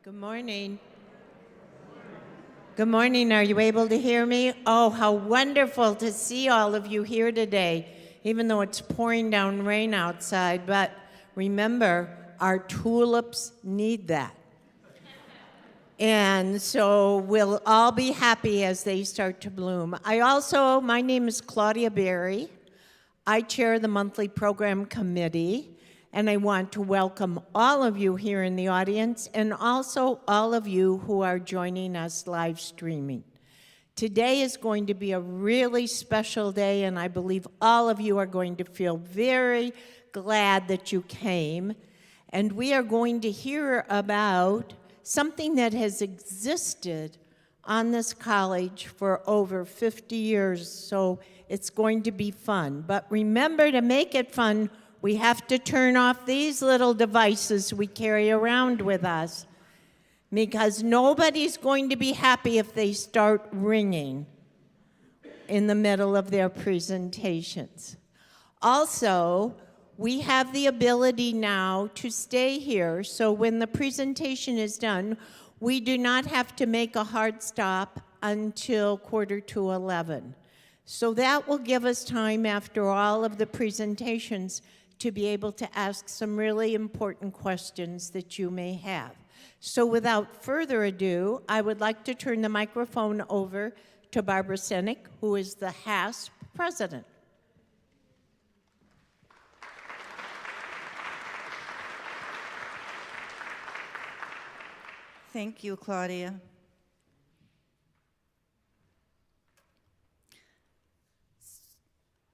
Good morning. Good morning. Are you able to hear me? Oh, how wonderful to see all of you here today, even though it's pouring down rain outside. But remember, our tulips need that. And so we'll all be happy as they start to bloom. My name is Claudia Berry. I chair the monthly program committee, and I want to welcome all of you here in the audience and also all of you who are joining us live streaming. Today is going to be a really special day, and I believe all of you are going to feel very glad that you came. And we are going to hear about something that has existed on this college for over 50 years, so it's going to be fun. But remember, to make it fun, we have to turn off these little devices we carry around with us, because nobody's going to be happy if they start ringing in the middle of their presentations. Also, we have the ability now to stay here, so when the presentation is done, we do not have to make a hard stop until 11:45. So that will give us time after all of the presentations to be able to ask some really important questions that you may have. So without further ado, I would like to turn the microphone over to Barbara Senek, who is the HASP president. Thank you, Claudia.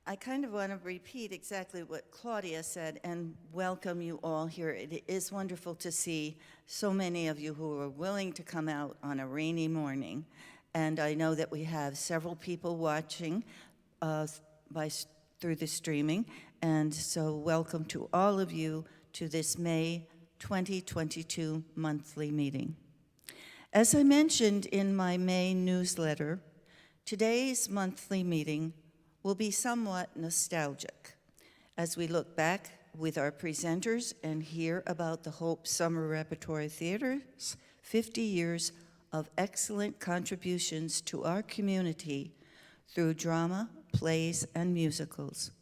I kind of want to repeat exactly what Claudia said and welcome you all here. It is wonderful to see so many of you who are willing to come out on a rainy morning. And I know that we have several people watching through the streaming. And so welcome to all of you to this May 2022 monthly meeting. As I mentioned in my May newsletter, today's monthly meeting will be somewhat nostalgic as we look back with our presenters and hear about the Hope Summer Repertory Theater's 50 years of excellent contributions to our community through drama, plays, and musicals.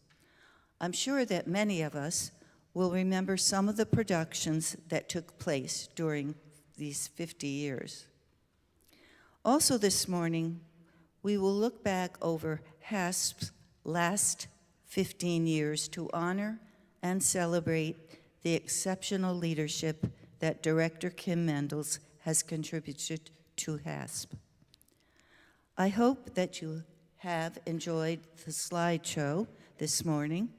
I'm sure that many of us will remember some of the productions that took place during these 50 years. Also this morning, we will look back over HASP's last 15 years to honor and celebrate the exceptional leadership that Director Kim Mendels has contributed to HASP. I hope that you have enjoyed the slideshow this morning.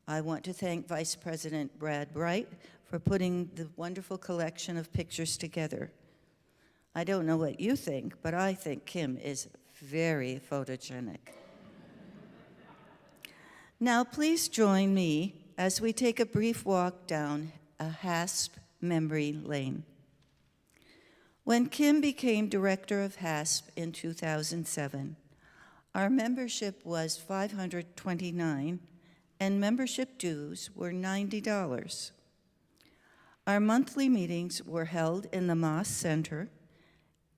I want to thank Vice President Brad Bright for putting the wonderful collection of pictures together. I don't know what you think, but I think Kim is very photogenic. Now, please join me as we take a brief walk down a HASP memory lane. When Kim became director of HASP in 2007, our membership was $529, and membership dues were $90. Our monthly meetings were held in the Moss Center,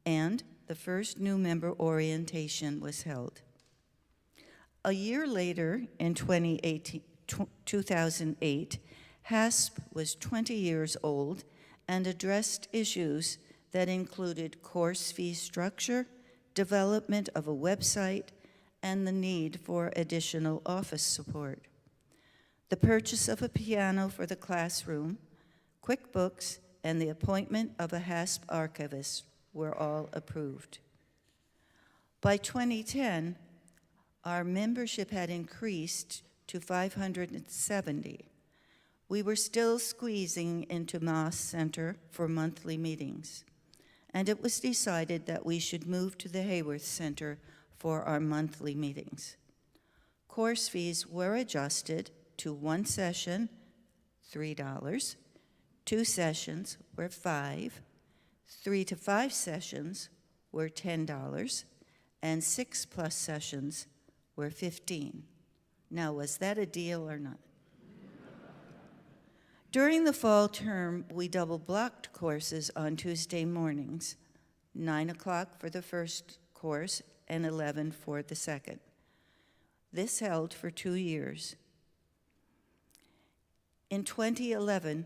and the first new member orientation was held. A year later, in 2008, HASP was 20 years old and addressed issues that included course fee structure, development of a website, and the need for additional office support. The purchase of a piano for the classroom, QuickBooks, and the appointment of a HASP archivist were all approved. By 2010, our membership had increased to 570. We were still squeezing into Moss Center for monthly meetings, and it was decided that we should move to the Hayworth Center for our monthly meetings. Course fees were adjusted to one session, $3, 2 sessions were $5, 3 to 5 sessions were $10, and 6+ sessions were $15. Now, was that a deal or not? During the fall term, we double-blocked courses on Tuesday mornings, 9 o'clock for the first course and 11 for the second. This held for 2 years. In 2011,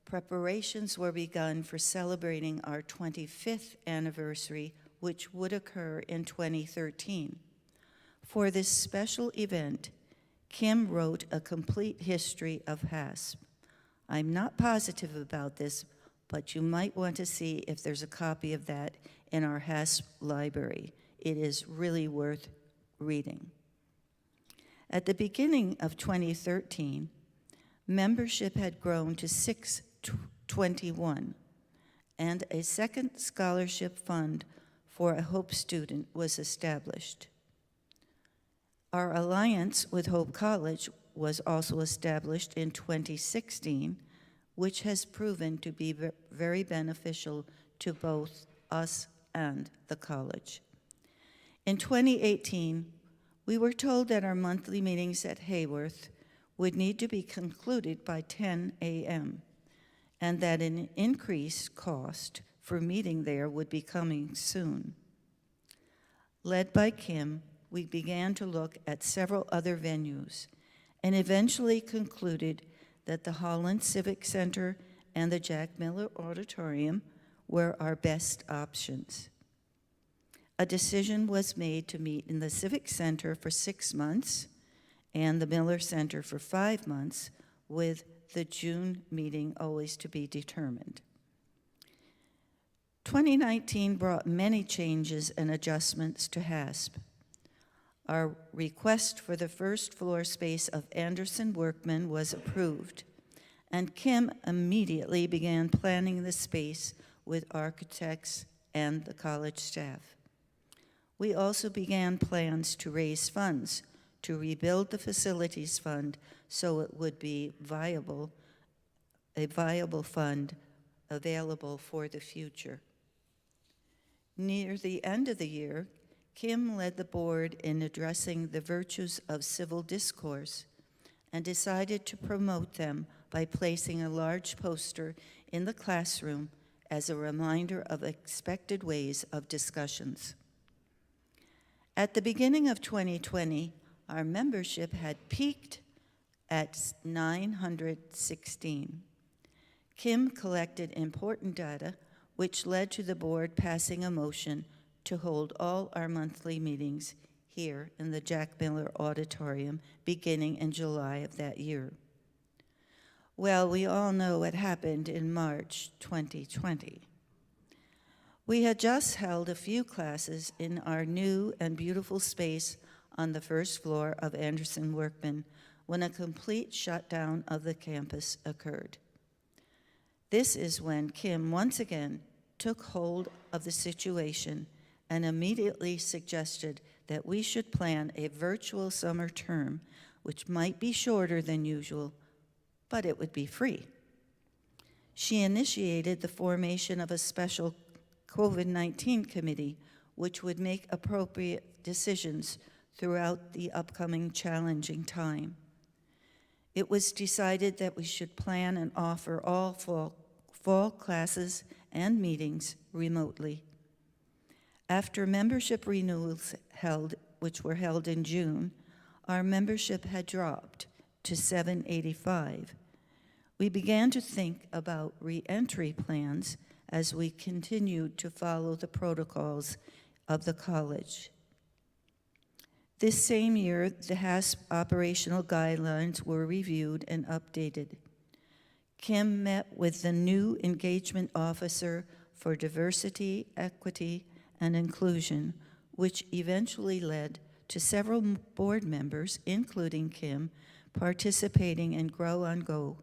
preparations were begun for celebrating our 25th anniversary, which would occur in 2013. For this special event, Kim wrote a complete history of HASP. I'm not positive about this, but you might want to see if there's a copy of that in our HASP library. It is really worth reading. At the beginning of 2013, membership had grown to 621, and a second scholarship fund for a Hope student was established. Our alliance with Hope College was also established in 2016, which has proven to be very beneficial to both us and the college. In 2018, we were told that our monthly meetings at Hayworth would need to be concluded by 10 a.m., and that an increased cost for meeting there would be coming soon. Led by Kim, we began to look at several other venues and eventually concluded that the Holland Civic Center and the Jack Miller Auditorium were our best options. A decision was made to meet in the Civic Center for 6 months and the Miller Center for 5 months, with the June meeting always to be determined. 2019 brought many changes and adjustments to HASP. Our request for the first floor space of Anderson Workman was approved, and Kim immediately began planning the space with architects and the college staff. We also began plans to raise funds to rebuild the facilities fund so it would be a viable fund available for the future. Near the end of the year, Kim led the board in addressing the virtues of civil discourse and decided to promote them by placing a large poster in the classroom as a reminder of expected ways of discussions. At the beginning of 2020, our membership had peaked at 916. Kim collected important data, which led to the board passing a motion to hold all our monthly meetings here in the Jack Miller Auditorium beginning in July of that year. Well, we all know what happened in March 2020. We had just held a few classes in our new and beautiful space on the first floor of Anderson Workman when a complete shutdown of the campus occurred. This is when Kim once again took hold of the situation and immediately suggested that we should plan a virtual summer term, which might be shorter than usual, but it would be free. She initiated the formation of a special COVID-19 committee, which would make appropriate decisions throughout the upcoming challenging time. It was decided that we should plan and offer all fall classes and meetings remotely. After membership renewals which were held in June, our membership had dropped to 785. We began to think about re-entry plans as we continued to follow the protocols of the college. This same year, the HASP operational guidelines were reviewed and updated. Kim met with the new engagement officer for diversity, equity, and inclusion, which eventually led to several board members, including Kim, participating in Grow on Go,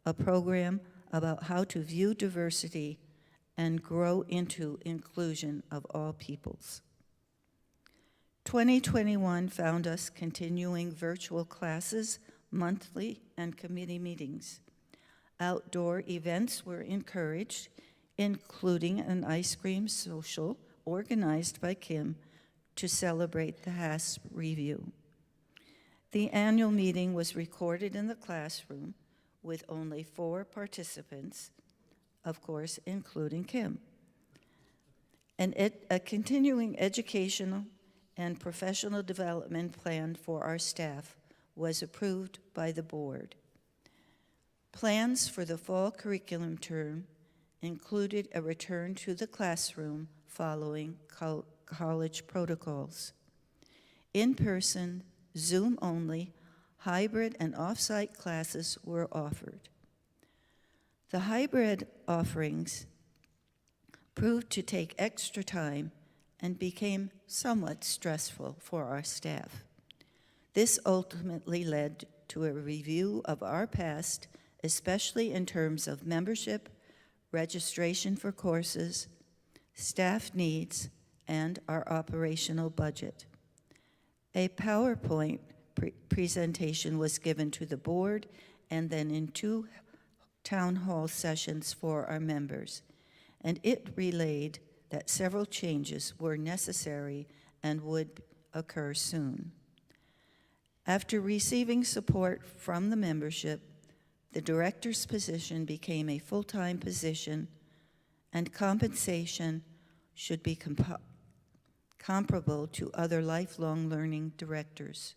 a program about how to view diversity and grow into inclusion of all peoples. 2021 found us continuing virtual classes, monthly, and committee meetings. Outdoor events were encouraged, including an ice cream social organized by Kim to celebrate the HASP review. The annual meeting was recorded in the classroom, with only 4 participants, of course, including Kim. A continuing educational and professional development plan for our staff was approved by the board. Plans for the fall curriculum term included a return to the classroom following college protocols. In-person, Zoom-only, hybrid and off-site classes were offered. The hybrid offerings proved to take extra time and became somewhat stressful for our staff. This ultimately led to a review of our past, especially in terms of membership, registration for courses, staff needs, and our operational budget. A PowerPoint presentation was given to the board and then in 2 town hall sessions for our members, and it relayed that several changes were necessary and would occur soon. After receiving support from the membership, the director's position became a full-time position, and compensation should be comparable to other lifelong learning directors.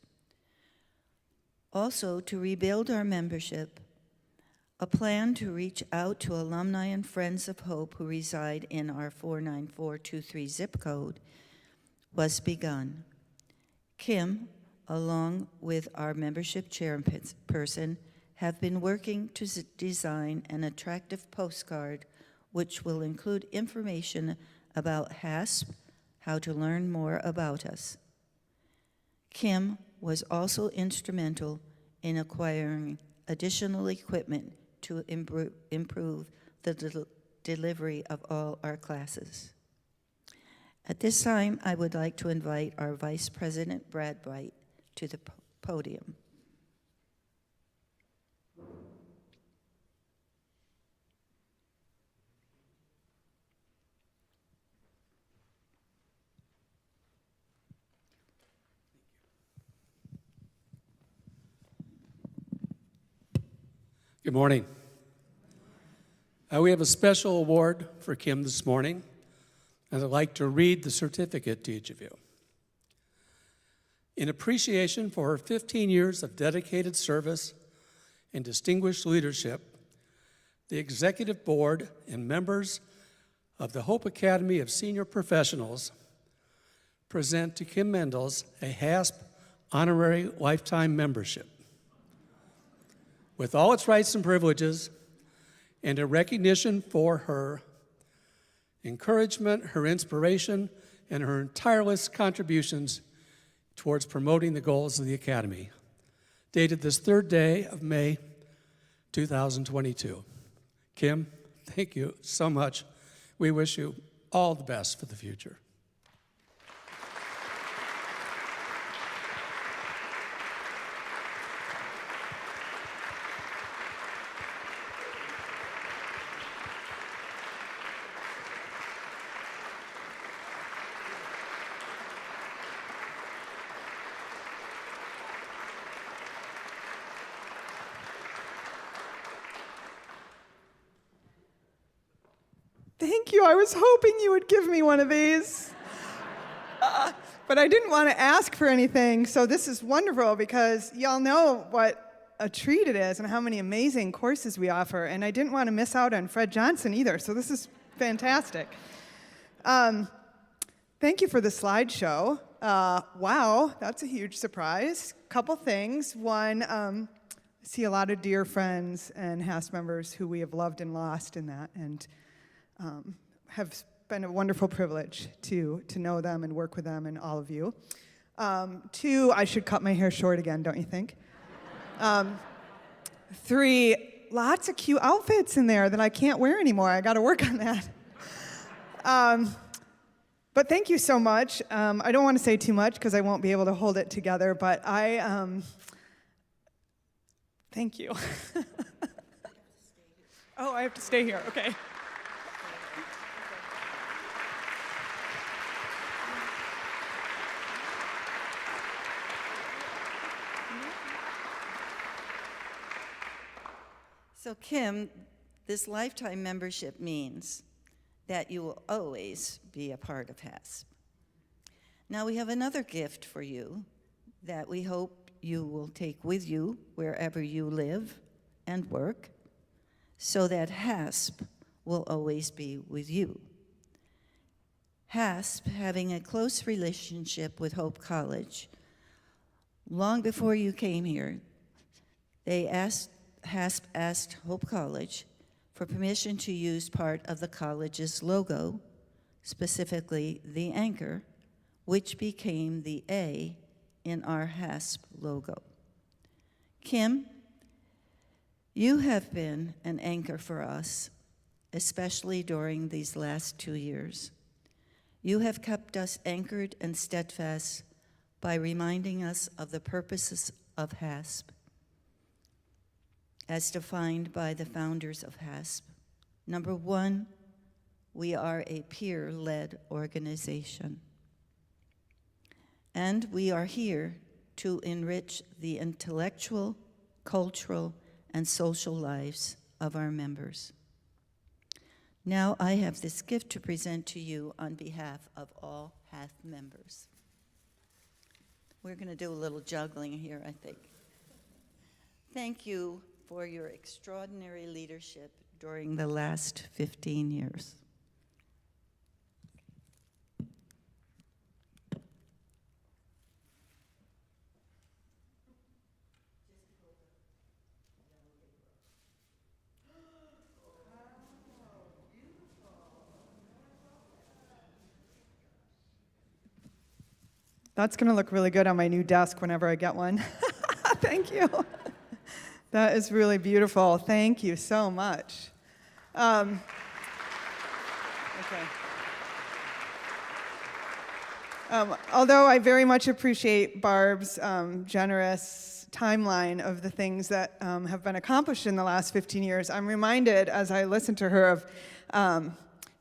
Also, to rebuild our membership, a plan to reach out to alumni and friends of Hope who reside in our 49423 zip code was begun. Kim, along with our membership chairperson, have been working to design an attractive postcard which will include information about HASP, how to learn more about us. Kim was also instrumental in acquiring additional equipment to improve the delivery of all our classes. At this time, I would like to invite our Vice President, Brad Bright, to the podium. Good morning. We have a special award for Kim this morning, and I'd like to read the certificate to each of you. In appreciation for her 15 years of dedicated service and distinguished leadership, the Executive Board and members of the Hope Academy of Senior Professionals present to Kim Mendels a HASP honorary lifetime membership. With all its rights and privileges, and a recognition for her encouragement, her inspiration, and her tireless contributions towards promoting the goals of the Academy, dated this 3rd day of May, 2022. Kim, thank you so much. We wish you all the best for the future. Thank you. I was hoping you would give me one of these. But I didn't want to ask for anything, so this is wonderful because y'all know what a treat it is and how many amazing courses we offer, and I didn't want to miss out on Fred Johnson either, so this is fantastic. Thank you for the slideshow. Wow, that's a huge surprise. Couple things. One, I see a lot of dear friends and HASP members who we have loved and lost in that, and have been a wonderful privilege to know them and work with them and all of you. 2, I should cut my hair short again, don't you think? 3, lots of cute outfits in there that I can't wear anymore. I got to work on that. But thank you so much. I don't want to say too much because I won't be able to hold it together, but thank you. Oh, I have to stay here, okay. So Kim, this lifetime membership means that you will always be a part of HASP. Now we have another gift for you that we hope you will take with you wherever you live and work, so that HASP will always be with you. HASP, having a close relationship with Hope College, long before you came here, HASP asked Hope College for permission to use part of the college's logo, specifically the anchor, which became the A in our HASP logo. Kim, you have been an anchor for us, especially during these last 2 years. You have kept us anchored and steadfast by reminding us of the purposes of HASP, as defined by the founders of HASP. Number one, we are a peer-led organization. And we are here to enrich the intellectual, cultural, and social lives of our members. Now I have this gift to present to you on behalf of all HASP members. We're going to do a little juggling here, I think. Thank you for your extraordinary leadership during the last 15 years. That's going to look really good on my new desk whenever I get one. Thank you. That is really beautiful. Thank you so much. Okay. Although I very much appreciate Barb's generous timeline of the things that have been accomplished in the last 15 years, I'm reminded as I listen to her of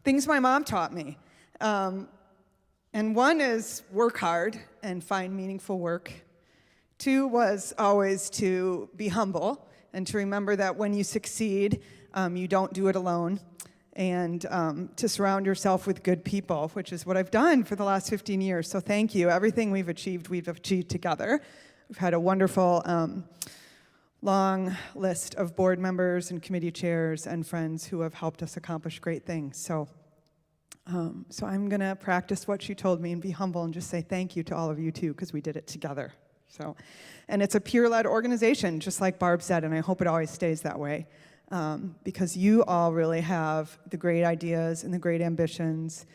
things my mom taught me. And one is work hard and find meaningful work. Two was always to be humble and to remember that when you succeed, you don't do it alone. And to surround yourself with good people, which is what I've done for the last 15 years. So thank you. Everything we've achieved together. We've had a wonderful long list of board members and committee chairs and friends who have helped us accomplish great things. So I'm going to practice what she told me and be humble and just say thank you to all of you, too, because we did it together. And it's a peer-led organization, just like Barb said, and I hope it always stays that way, because you all really have the great ideas and the great ambitions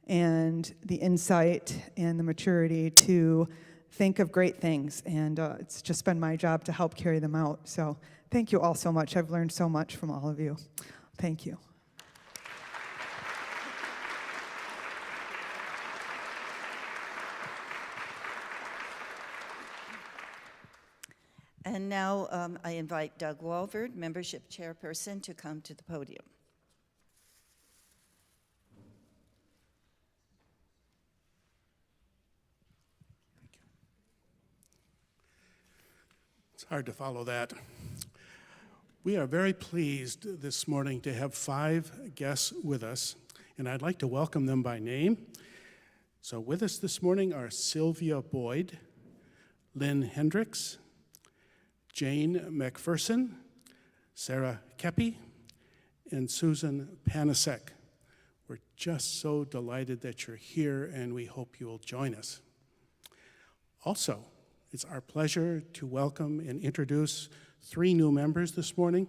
and the insight and the maturity to think of great things, and it's just been my job to help carry them out. So thank you all so much. I've learned so much from all of you. Thank you. And now I invite Doug Walford, membership chairperson, to come to the podium. It's hard to follow that. We are very pleased this morning to have 5 guests with us, and I'd like to welcome them by name. So with us this morning are Sylvia Boyd, Lynn Hendricks, Jane McPherson, Sarah Kepi, and Susan Panasek. We're just so delighted that you're here, and we hope you will join us. Also, it's our pleasure to welcome and introduce 3 new members this morning,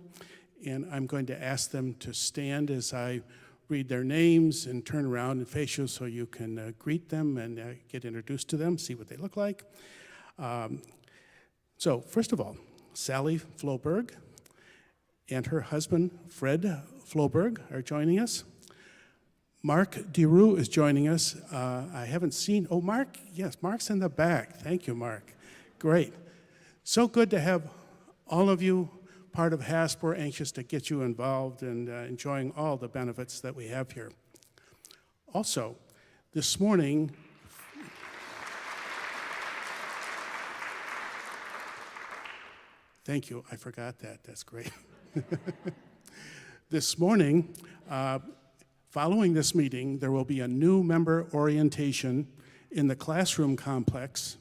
and I'm going to ask them to stand as I read their names and turn around and face you so you can greet them and get introduced to them, see what they look like. So first of all, Sally Floberg and her husband, Fred Floberg, are joining us. Mark DeRue is joining us. I haven't seen, Mark, yes, Mark's in the back. Thank you, Mark. Great. So good to have all of you part of HASP. We're anxious to get you involved and enjoying all the benefits that we have here. Also, this morning, thank you, I forgot that, that's great. This morning, following this meeting, there will be a new member orientation in the classroom complex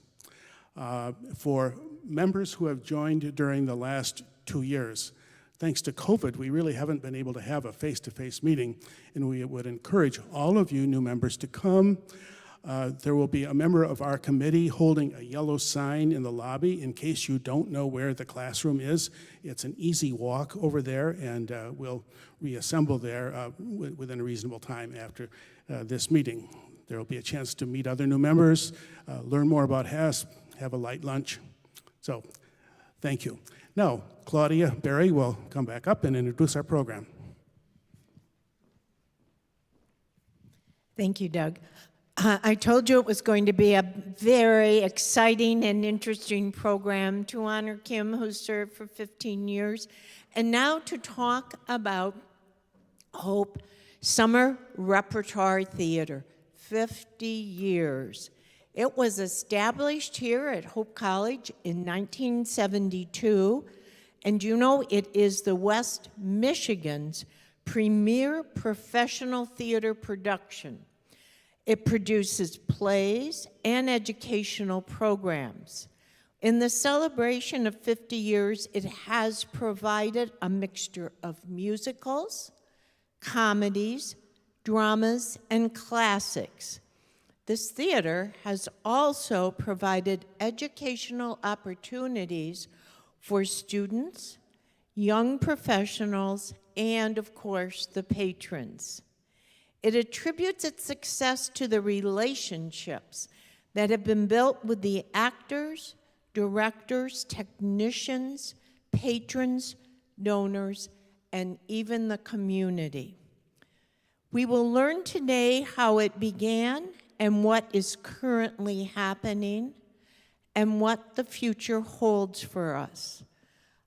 for members who have joined during the last 2 years. Thanks to COVID, we really haven't been able to have a face-to-face meeting, and we would encourage all of you new members to come. There will be a member of our committee holding a yellow sign in the lobby in case you don't know where the classroom is. It's an easy walk over there, and we'll reassemble there within a reasonable time after this meeting. There will be a chance to meet other new members, learn more about HASP, have a light lunch. So, thank you. Now, Claudia Berry will come back up and introduce our program. Thank you, Doug. I told you it was going to be a very exciting and interesting program to honor Kim, who served for 15 years, and now to talk about Hope Summer Repertory Theater, 50 years. It was established here at Hope College in 1972, and you know it is the West Michigan's premier professional theater production. It produces plays and educational programs. In the celebration of 50 years, it has provided a mixture of musicals, comedies, dramas, and classics. This theater has also provided educational opportunities for students, young professionals, and of course, the patrons. It attributes its success to the relationships that have been built with the actors, directors, technicians, patrons, donors, and even the community. We will learn today how it began and what is currently happening and what the future holds for us.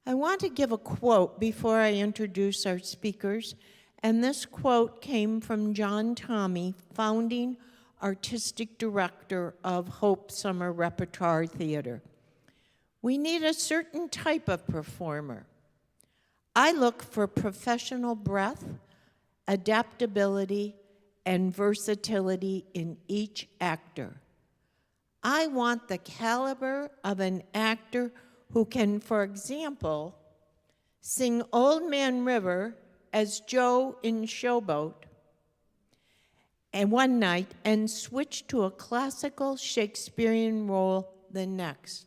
I want to give a quote before I introduce our speakers, and this quote came from John Tommy, founding artistic director of Hope Summer Repertory Theater. We need a certain type of performer. I look for professional breadth, adaptability, and versatility in each actor. I want the caliber of an actor who can, for example, sing Old Man River as Joe in Showboat and one night and switch to a classical Shakespearean role the next.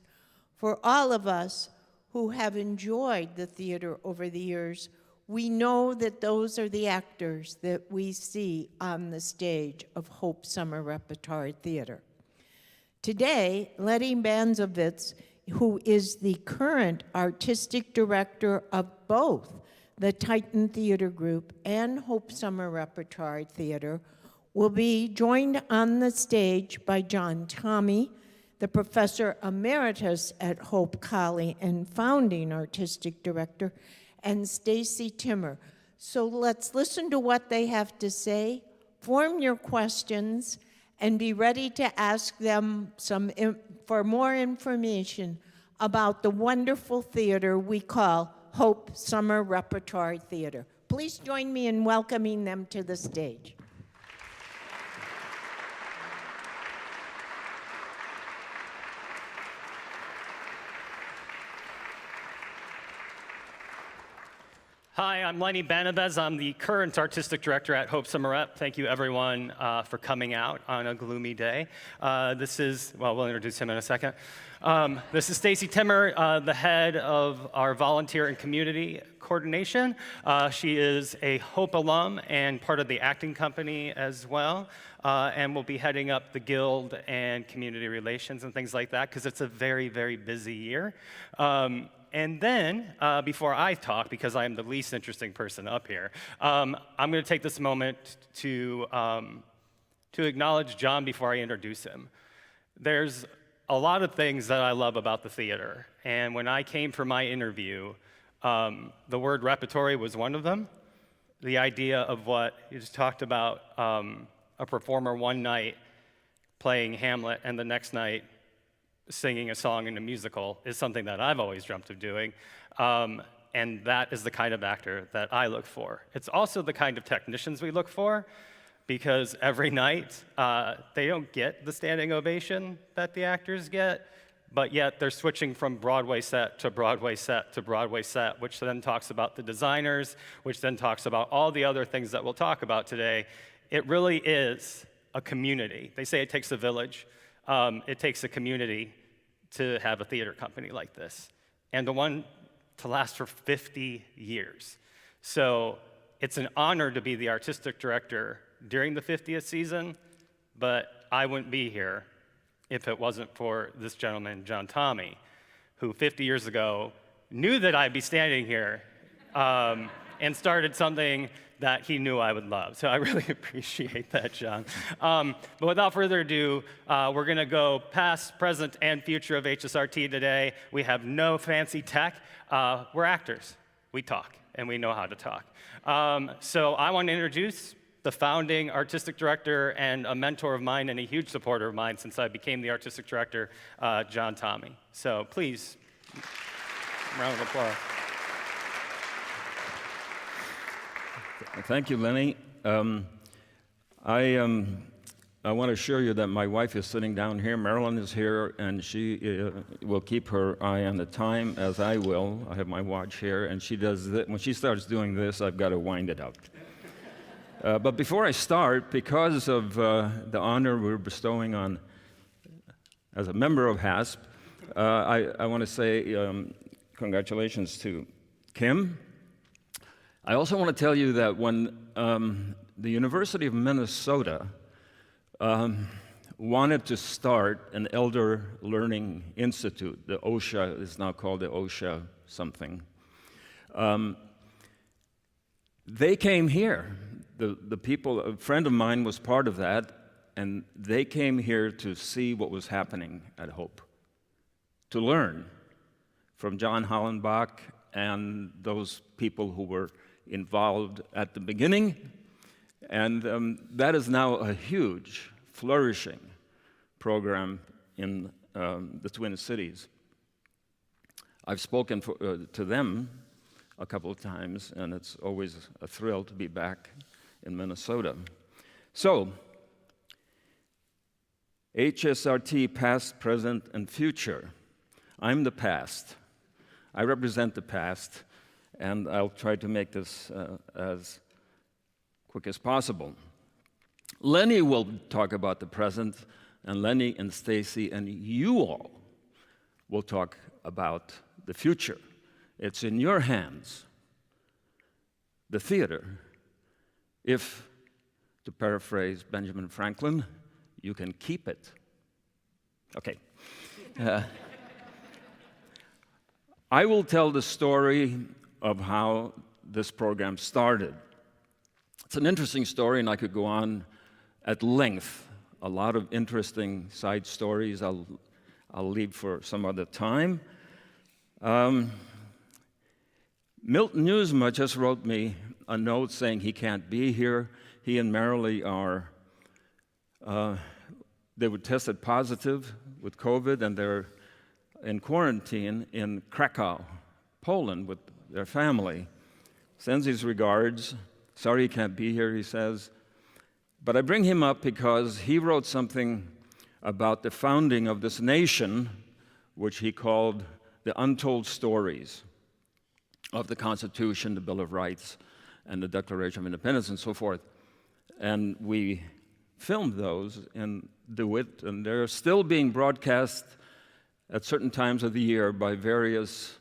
For all of us who have enjoyed the theater over the years, we know that those are the actors that we see on the stage of Hope Summer Repertory Theater. Today, Lenny Banovez, who is the current artistic director of both the Titan Theater Group and Hope Summer Repertory Theater, will be joined on the stage by John Tommy, the professor emeritus at Hope College and founding artistic director, and Stacy Timmer. So let's listen to what they have to say, form your questions, and be ready to ask them for more information about the wonderful theater we call Hope Summer Repertory Theater. Please join me in welcoming them to the stage. Hi, I'm Lenny Banovez. I'm the current artistic director at Hope Summer Rep. Thank you, everyone, for coming out on a gloomy day. We'll introduce him in a second. This is Stacy Timmer, the head of our volunteer and community coordination. She is a Hope alum and part of the acting company as well, and will be heading up the guild and community relations and things like that, because it's a very, very busy year. And then, before I talk, because I am the least interesting person up here, I'm going to take this moment to acknowledge John before I introduce him. There's a lot of things that I love about the theater, and when I came for my interview, the word repertory was one of them. The idea of what you just talked about, a performer one night playing Hamlet and the next night singing a song in a musical is something that I've always dreamt of doing. And that is the kind of actor that I look for. It's also the kind of technicians we look for, because every night they don't get the standing ovation that the actors get, but yet they're switching from Broadway set to Broadway set to Broadway set, which then talks about the designers, which then talks about all the other things that we'll talk about today. It really is a community. They say it takes a village. It takes a community to have a theater company like this, and the one to last for 50 years. So it's an honor to be the artistic director during the 50th season, but I wouldn't be here if it wasn't for this gentleman, John Tommy, who 50 years ago knew that I'd be standing here and started something that he knew I would love. So I really appreciate that, John. But without further ado, we're gonna go past, present, and future of HSRT today. We have no fancy tech. We're actors. We talk, and we know how to talk. So I want to introduce the founding artistic director and a mentor of mine and a huge supporter of mine since I became the artistic director, John Tommy. So please, round of applause. Thank you, Lenny. I want to assure you that my wife is sitting down here. Marilyn is here, and she will keep her eye on the time, as I will. I have my watch here, and she does this. When she starts doing this, I've got to wind it up. But before I start, because of the honor we're bestowing on, as a member of HASP, I want to say congratulations to Kim. I also want to tell you that when the University of Minnesota wanted to start an Elder Learning Institute, the OSHA is now called the OSHA something, they came here. The people, a friend of mine was part of that, and they came here to see what was happening at Hope, to learn from John Hollenbach and those people who were involved at the beginning. And that is now a huge, flourishing program in the Twin Cities. I've spoken to them a couple of times, and it's always a thrill to be back in Minnesota. So, HSRT, past, present, and future. I'm the past. I represent the past, and I'll try to make this as quick as possible. Lenny will talk about the present, and Lenny and Stacy and you all will talk about the future. It's in your hands, the theater. If, to paraphrase Benjamin Franklin, you can keep it. Okay. I will tell the story of how this program started. It's an interesting story, and I could go on at length. A lot of interesting side stories I'll leave for some other time. Milton Newsma just wrote me a note saying he can't be here. He and Marilee are, they were tested positive with COVID, and they're in quarantine in Krakow, Poland, with their family. Sends his regards. Sorry he can't be here, he says. But I bring him up because he wrote something about the founding of this nation, which he called the untold stories of the Constitution, the Bill of Rights, and the Declaration of Independence, and so forth. And we filmed those in DeWitt, and they're still being broadcast at certain times of the year by various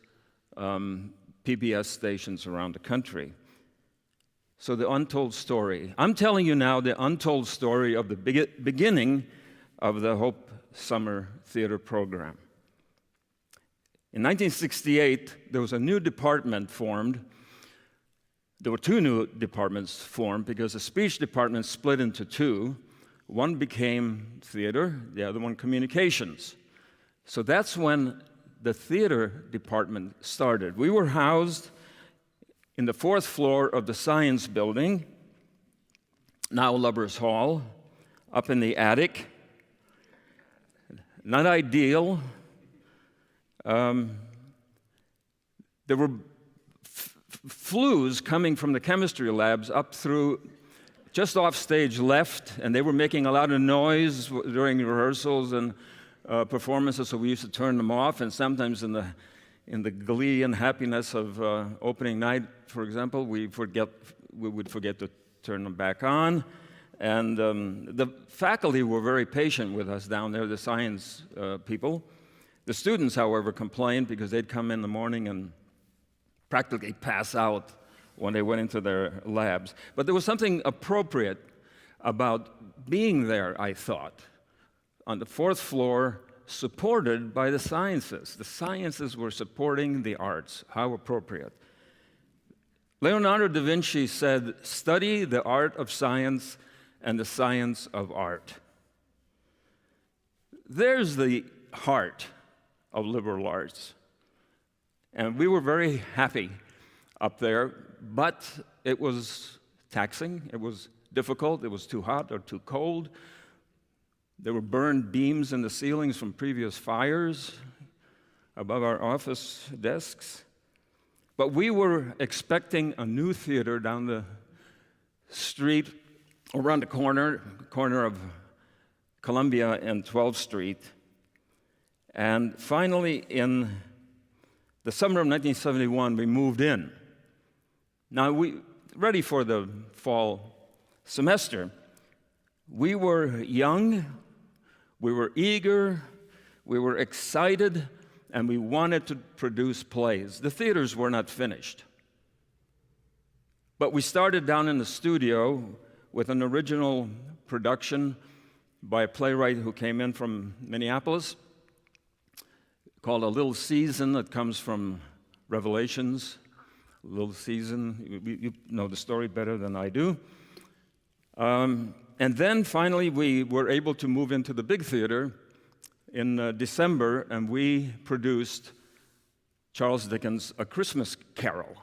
PBS stations around the country. So the untold story. I'm telling you now the untold story of the beginning of the Hope Summer Theater program. In 1968, there was a new department formed. There were two new departments formed because the speech department split into two. One became theater, the other one communications. So that's when the theater department started. We were housed in the fourth floor of the Science Building, now Lubbers Hall, up in the attic. Not ideal. There were flues coming from the chemistry labs up through just off stage left, and they were making a lot of noise during rehearsals and performances, so we used to turn them off. And sometimes in the glee and happiness of opening night, for example, we would forget to turn them back on. And the faculty were very patient with us down there, the science people. The students, however, complained because they'd come in the morning and practically pass out when they went into their labs. But there was something appropriate about being there, I thought, on the 4th floor, supported by the sciences. The sciences were supporting the arts. How appropriate. Leonardo da Vinci said, "Study the art of science and the science of art." There's the heart of liberal arts. And we were very happy up there, but it was taxing, it was difficult, it was too hot or too cold. There were burned beams in the ceilings from previous fires above our office desks. But we were expecting a new theater down the street, around the corner of Columbia and 12th Street. And finally, in the summer of 1971, we moved in. Now, ready for the fall semester. We were young, we were eager, we were excited, and we wanted to produce plays. The theaters were not finished. But we started down in the studio with an original production by a playwright who came in from Minneapolis called A Little Season, that comes from Revelations. A Little Season, you know the story better than I do. And then finally we were able to move into the big theater in December, and we produced Charles Dickens' A Christmas Carol.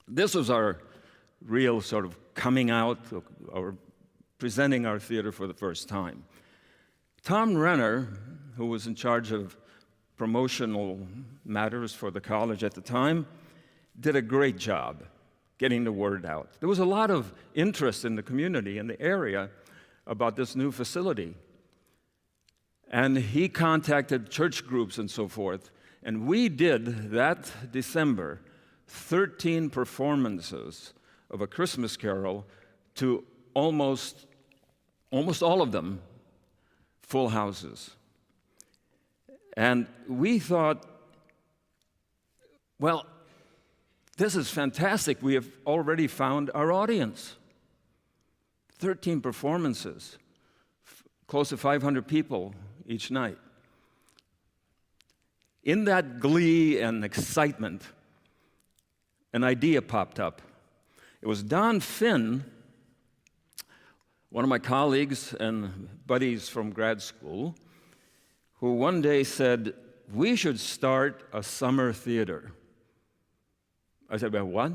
This was our real sort of coming out, or presenting our theater for the first time. Tom Renner, who was in charge of promotional matters for the college at the time, did a great job getting the word out. There was a lot of interest in the community, in the area, about this new facility. And he contacted church groups and so forth. And we did, that December, 13 performances of A Christmas Carol to almost all of them full houses. And we thought, well, this is fantastic. We have already found our audience. 13 performances, close to 500 people each night. In that glee and excitement, an idea popped up. It was Don Finn, one of my colleagues and buddies from grad school, who one day said, "We should start a summer theater." I said, "Well, what?"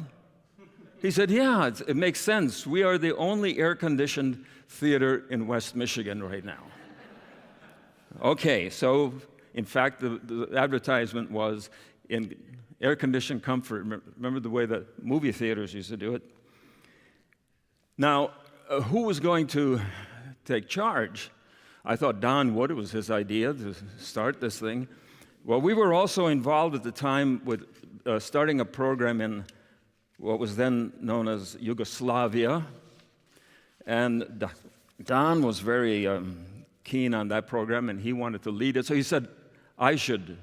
He said, "Yeah, it makes sense. We are the only air-conditioned theater in West Michigan right now." Okay, so in fact, the advertisement was in air-conditioned comfort. Remember the way the movie theaters used to do it? Now, who was going to take charge? I thought Don would. It was his idea to start this thing. Well, we were also involved at the time with starting a program in what was then known as Yugoslavia. And Don was very keen on that program, and he wanted to lead it. So he said, I should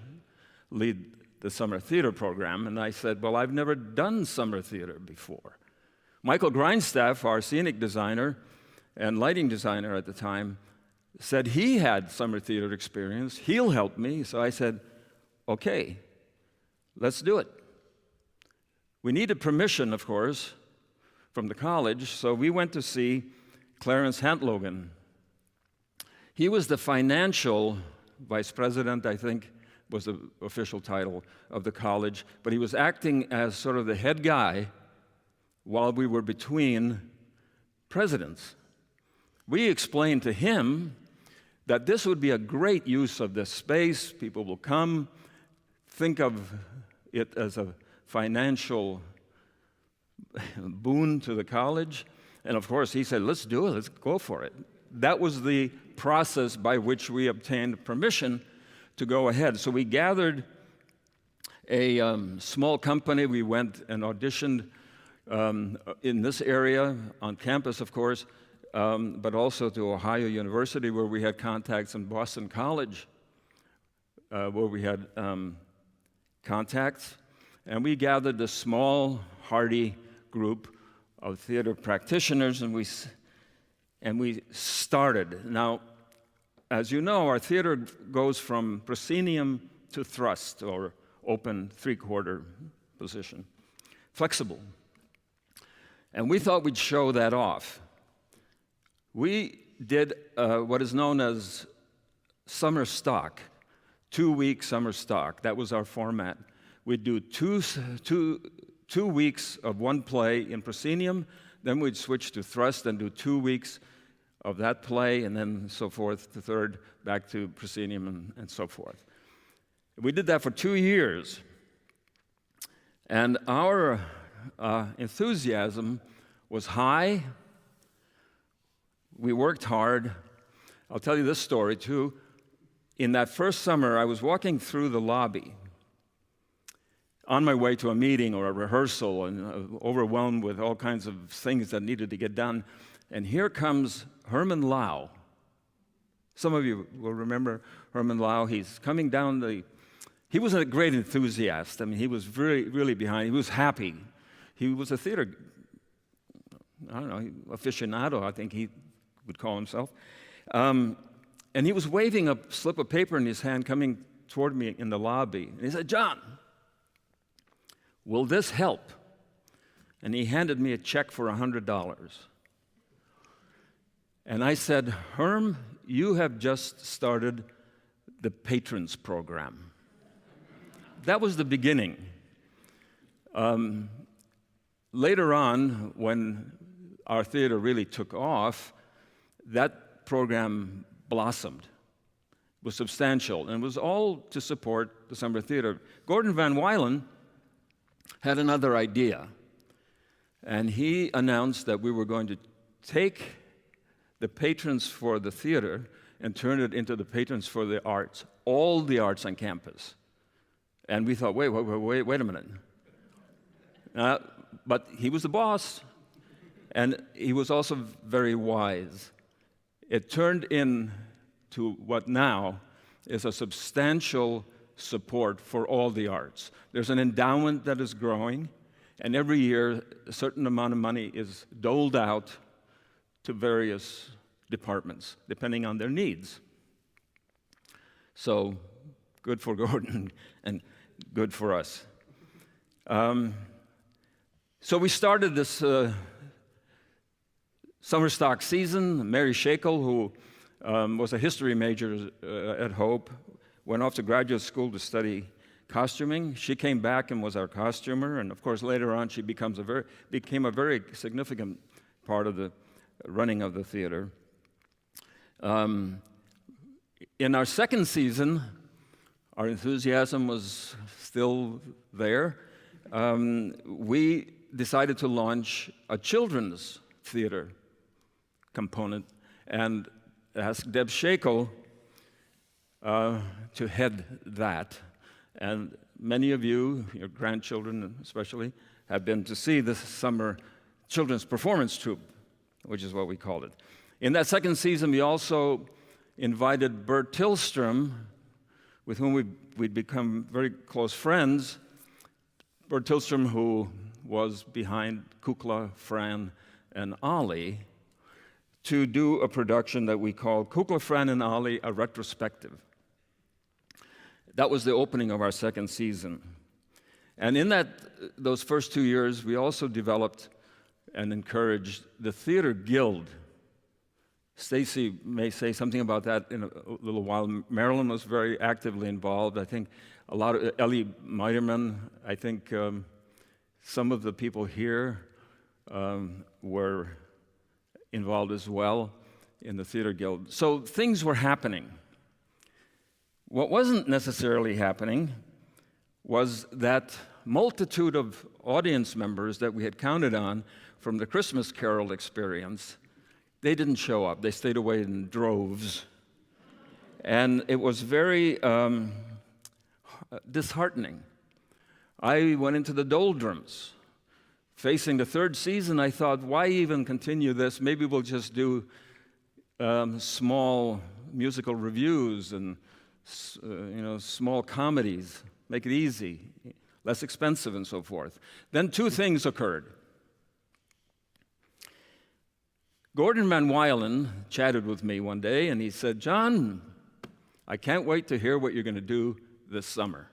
lead the summer theater program. And I said, well, I've never done summer theater before. Michael Grindstaff, our scenic designer and lighting designer at the time, said he had summer theater experience. He'll help me. So I said, okay, let's do it. We needed permission, of course, from the college, so we went to see Clarence Hantlogan. He was the financial vice president, I think was the official title of the college, but he was acting as sort of the head guy while we were between presidents. We explained to him that this would be a great use of this space. People will come, think of it as a financial boon to the college. And of course, he said, let's do it, let's go for it. That was the process by which we obtained permission to go ahead. So we gathered a small company. We went and auditioned in this area, on campus, of course, but also to Ohio University, where we had contacts, in Boston College, where we had contacts. And we gathered a small, hardy group of theater practitioners, and we started. Now, as you know, our theater goes from proscenium to thrust, or open three-quarter position, flexible. And we thought we'd show that off. We did what is known as summer stock, 2-week summer stock. That was our format. We'd do two weeks of one play in proscenium, then we'd switch to thrust and do 2 weeks of that play, and then so forth, the third, back to proscenium, and so forth. We did that for 2 years. And our enthusiasm was high. We worked hard. I'll tell you this story, too. In that first summer, I was walking through the lobby on my way to a meeting or a rehearsal, and overwhelmed with all kinds of things that needed to get done. And here comes Herman Lau. Some of you will remember Herman Lau. He's coming down he was a great enthusiast. I mean, he was really behind. He was happy. He was a theater, aficionado, I think he would call himself. And he was waving a slip of paper in his hand, coming toward me in the lobby. And he said, "John, will this help?" And he handed me a check for $100. And I said, "Herm, you have just started the patrons program." That was the beginning. Later on, when our theater really took off, that program blossomed. It was substantial, and it was all to support the summer theater. Gordon Van Wylen had another idea, and he announced that we were going to take the patrons for the theater and turn it into the patrons for the arts, all the arts on campus. And we thought, wait a minute. But he was the boss, and he was also very wise. It turned into what now is a substantial support for all the arts. There's an endowment that is growing, and every year a certain amount of money is doled out to various departments, depending on their needs. So, good for Gordon and good for us. So we started this summer stock season. Mary Shakel, who was a history major at Hope, went off to graduate school to study costuming. She came back and was our costumer, and of course later on she became a very significant part of the running of the theater. In our second season, our enthusiasm was still there. We decided to launch a children's theater component and asked Deb Shakel to head that. And many of you, your grandchildren especially, have been to see this summer children's performance troupe, which is what we called it. In that second season, we also invited Bert Tillstrom, with whom we'd become very close friends. Bert Tillstrom, who was behind Kukla, Fran, and Ollie, to do a production that we called Kukla, Fran, and Ollie, a retrospective. That was the opening of our second season. And in those first 2 years, we also developed and encouraged the Theater Guild. Stacy may say something about that in a little while. Marilyn was very actively involved. I think a lot of Ellie Meiderman, I think some of the people here were involved as well in the Theater Guild. So things were happening. What wasn't necessarily happening was that multitude of audience members that we had counted on from the Christmas Carol experience, they didn't show up. They stayed away in droves. And it was very disheartening. I went into the doldrums. Facing the third season, I thought, why even continue this? Maybe we'll just do small musical reviews and small comedies, make it easy, less expensive, and so forth. Then two things occurred. Gordon Van Wylen chatted with me one day, and he said, "John, I can't wait to hear what you're going to do this summer."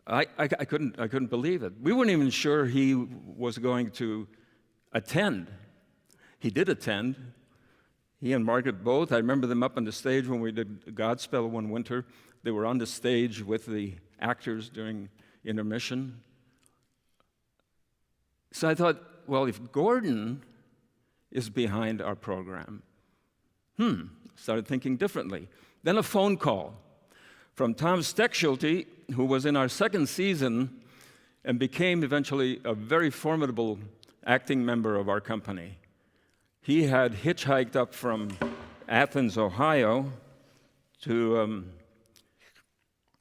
I couldn't believe it. We weren't even sure he was going to attend. He did attend. He and Margaret both. I remember them up on the stage when we did Godspell one winter. They were on the stage with the actors during intermission. So I thought, well, if Gordon is behind our program, started thinking differently. Then a phone call from Tom Steckschulte, who was in our second season and became eventually a very formidable acting member of our company. He had hitchhiked up from Athens, Ohio, to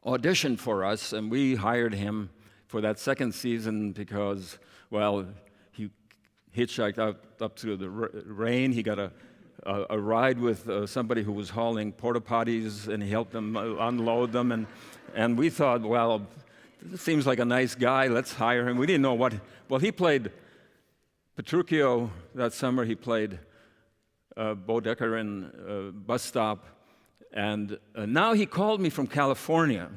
audition for us, and we hired him for that second season because, well, he hitchhiked up through the rain. He got a ride with somebody who was hauling porta potties, and he helped them unload them. And we thought, well, this seems like a nice guy. Let's hire him. We didn't know what. Well, he played Petruchio that summer. He played Bodecker in Bus Stop. And now he called me from California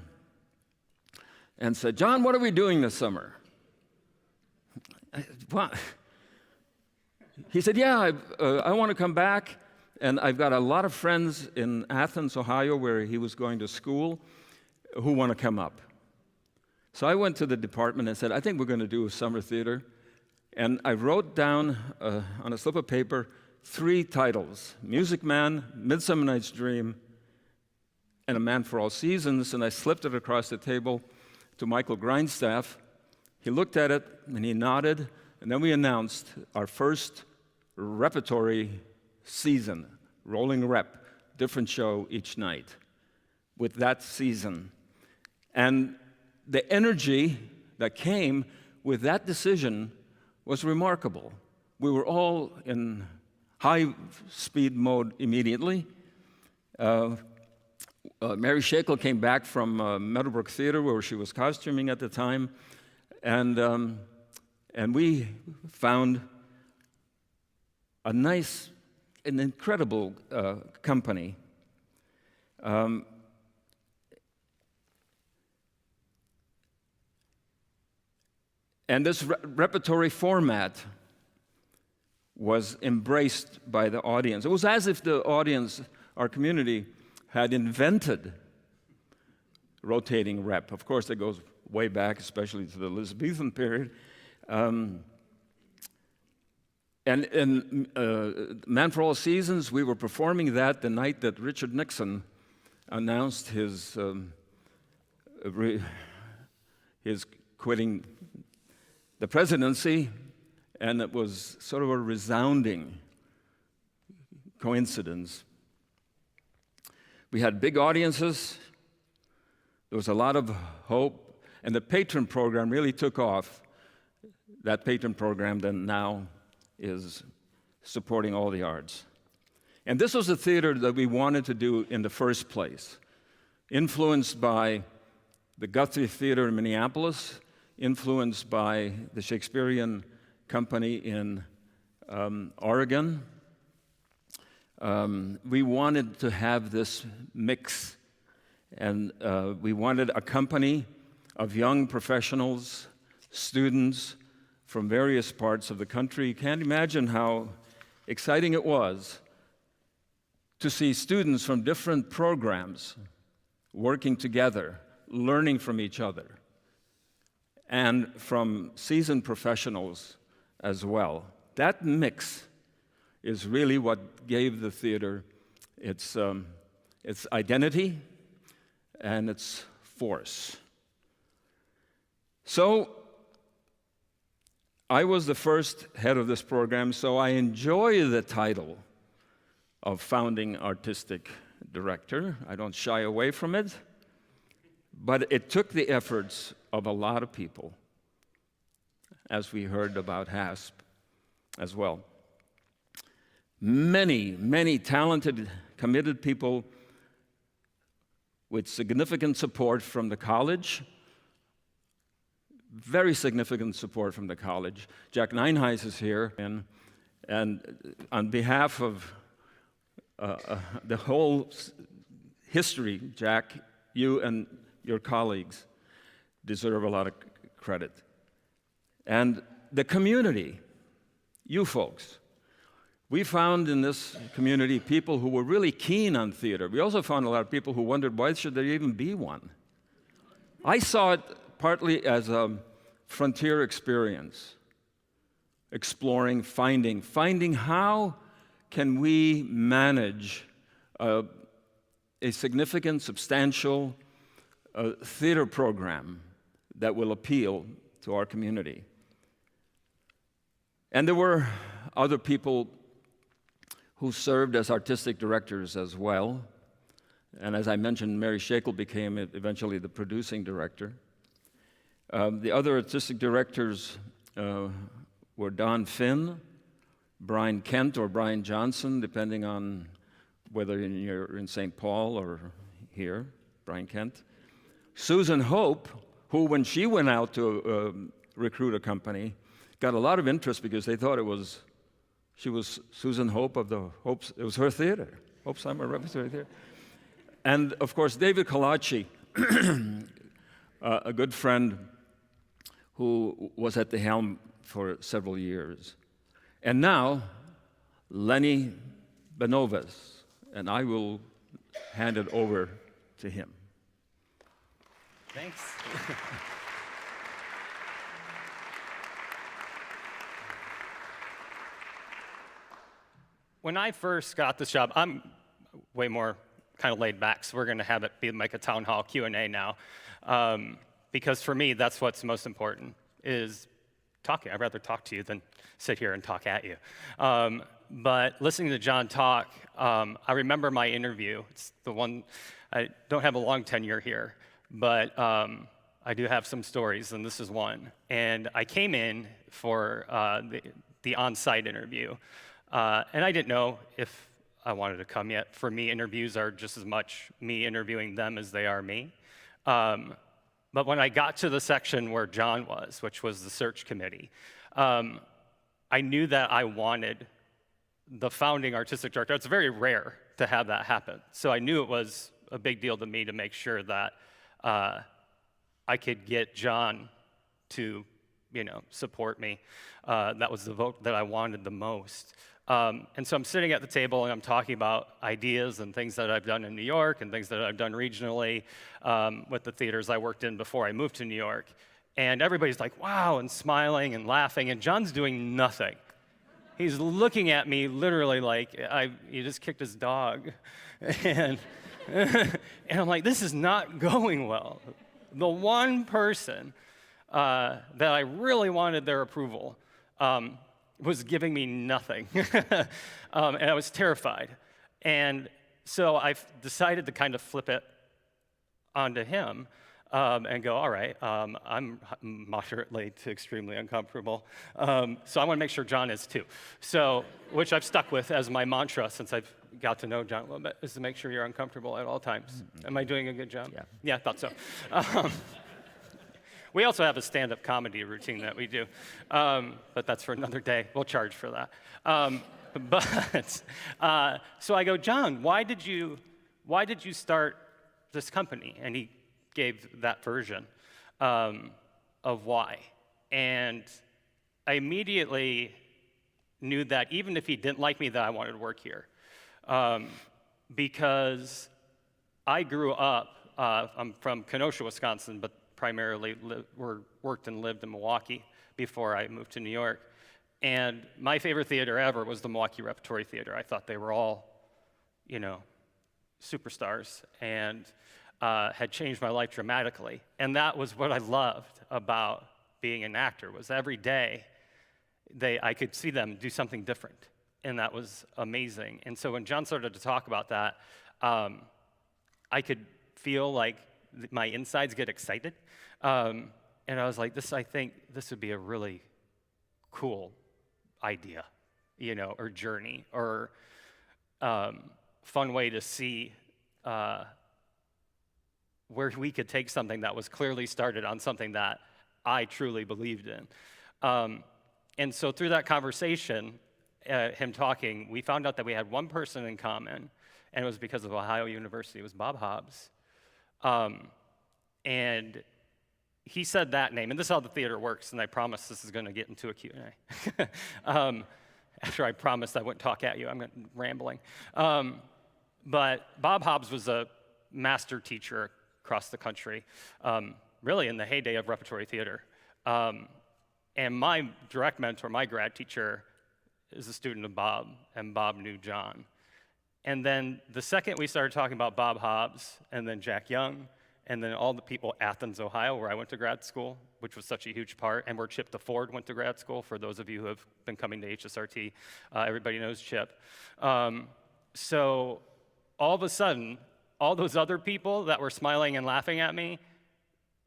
and said, "John, what are we doing this summer?" What? He said, "Yeah, I want to come back, and I've got a lot of friends in Athens, Ohio, where he was going to school, who want to come up." So I went to the department and said, "I think we're going to do a summer theater." And I wrote down on a slip of paper 3 titles: Music Man, Midsummer Night's Dream, and A Man for All Seasons, and I slipped it across the table to Michael Grindstaff. He looked at it, and he nodded, and then we announced our first repertory season, rolling rep, different show each night, with that season. And the energy that came with that decision was remarkable. We were all in high-speed mode immediately. Mary Shackle came back from Meadowbrook Theater, where she was costuming at the time, and we found an incredible company. And this repertory format was embraced by the audience. It was as if the audience, our community, had invented rotating rep. Of course, it goes way back, especially to the Elizabethan period. And in Man for All Seasons, we were performing that the night that Richard Nixon announced his quitting the presidency, and it was sort of a resounding coincidence. We had big audiences. There was a lot of hope, and the patron program really took off. That patron program then now is supporting all the arts. And this was a theater that we wanted to do in the first place, influenced by the Guthrie Theater in Minneapolis, influenced by the Shakespearean Company in Oregon. We wanted to have this mix, and we wanted a company of young professionals, students from various parts of the country. You can't imagine how exciting it was to see students from different programs working together, learning from each other, and from seasoned professionals as well. That mix is really what gave the theater its its identity, and its force. So, I was the first head of this program, so I enjoy the title of founding artistic director. I don't shy away from it, but it took the efforts of a lot of people, as we heard about HASP as well. Many, many talented, committed people with significant support from the college, very significant support from the college. Jack Nineheis is here, and on behalf of the whole history, Jack, you and your colleagues deserve a lot of credit. And the community, you folks. We found in this community people who were really keen on theater. We also found a lot of people who wondered, why should there even be one? I saw it partly as a frontier experience, exploring, finding how can we manage a significant, substantial theater program that will appeal to our community. And there were other people who served as artistic directors as well. And as I mentioned, Mary Shackle became eventually the producing director. The other artistic directors were Don Finn, Brian Kent or Brian Johnson, depending on whether you're in St. Paul or here, Brian Kent. Susan Hope, who when she went out to recruit a company, got a lot of interest because they thought she was Susan Hope of the Hopes. It was her theater, Hope Summer Repertory Theater. And of course, David Kalachi, a good friend who was at the helm for several years. And now, Lenny Banovez, and I will hand it over to him. Thanks. When I first got this job, I'm way more kind of laid back, so we're going to have it be like a town hall Q&A now. Because for me, that's what's most important, is talking. I'd rather talk to you than sit here and talk at you. But listening to John talk, I remember my interview. It's the one, I don't have a long tenure here, but I do have some stories, and this is one. And I came in for the on-site interview, and I didn't know if I wanted to come yet. For me, interviews are just as much me interviewing them as they are me. But when I got to the section where John was, which was the search committee, I knew that I wanted the founding artistic director. It's very rare to have that happen. So I knew it was a big deal to me to make sure that I could get John to, support me. That was the vote that I wanted the most. And so I'm sitting at the table and I'm talking about ideas and things that I've done in New York and things that I've done regionally with the theaters I worked in before I moved to New York. And everybody's like, wow, and smiling and laughing, and John's doing nothing. He's looking at me literally like he just kicked his dog. And I'm like, this is not going well. The one person that I really wanted their approval was giving me nothing. And I was terrified. And so I decided to kind of flip it onto him and go, all right, I'm moderately to extremely uncomfortable. So I want to make sure John is too. So, which I've stuck with as my mantra since I've got to know John a little bit, is to make sure you're uncomfortable at all times. Am I doing a good job? Yeah. Yeah, I thought so. We also have a stand-up comedy routine that we do, but that's for another day. We'll charge for that. So I go, John, why did you start this company? And he gave that version of why. And I immediately knew that even if he didn't like me, that I wanted to work here. Because I grew up, I'm from Kenosha, Wisconsin, but primarily worked and lived in Milwaukee before I moved to New York. And my favorite theater ever was the Milwaukee Repertory Theater. I thought they were all, superstars and had changed my life dramatically. And that was what I loved about being an actor, was every day I could see them do something different. And that was amazing. And so when John started to talk about that, I could feel like my insides get excited. And I was like, I think this would be a really cool idea, or journey, or fun way to see where we could take something that was clearly started on something that I truly believed in. And so through that conversation, him talking, we found out that we had one person in common, and it was because of Ohio University. It was Bob Hobbs. And he said that name, and this is how the theater works, and I promise this is going to get into a Q&A. After I promised I wouldn't talk at you, I'm rambling. But Bob Hobbs was a master teacher across the country, really in the heyday of repertory theater. And my direct mentor, my grad teacher, is a student of Bob, and Bob knew John. And then the second we started talking about Bob Hobbs, and then Jack Young, and then all the people at Athens, Ohio, where I went to grad school, which was such a huge part, and where Chip DeFord went to grad school. For those of you who have been coming to HSRT, everybody knows Chip. So all of a sudden, all those other people that were smiling and laughing at me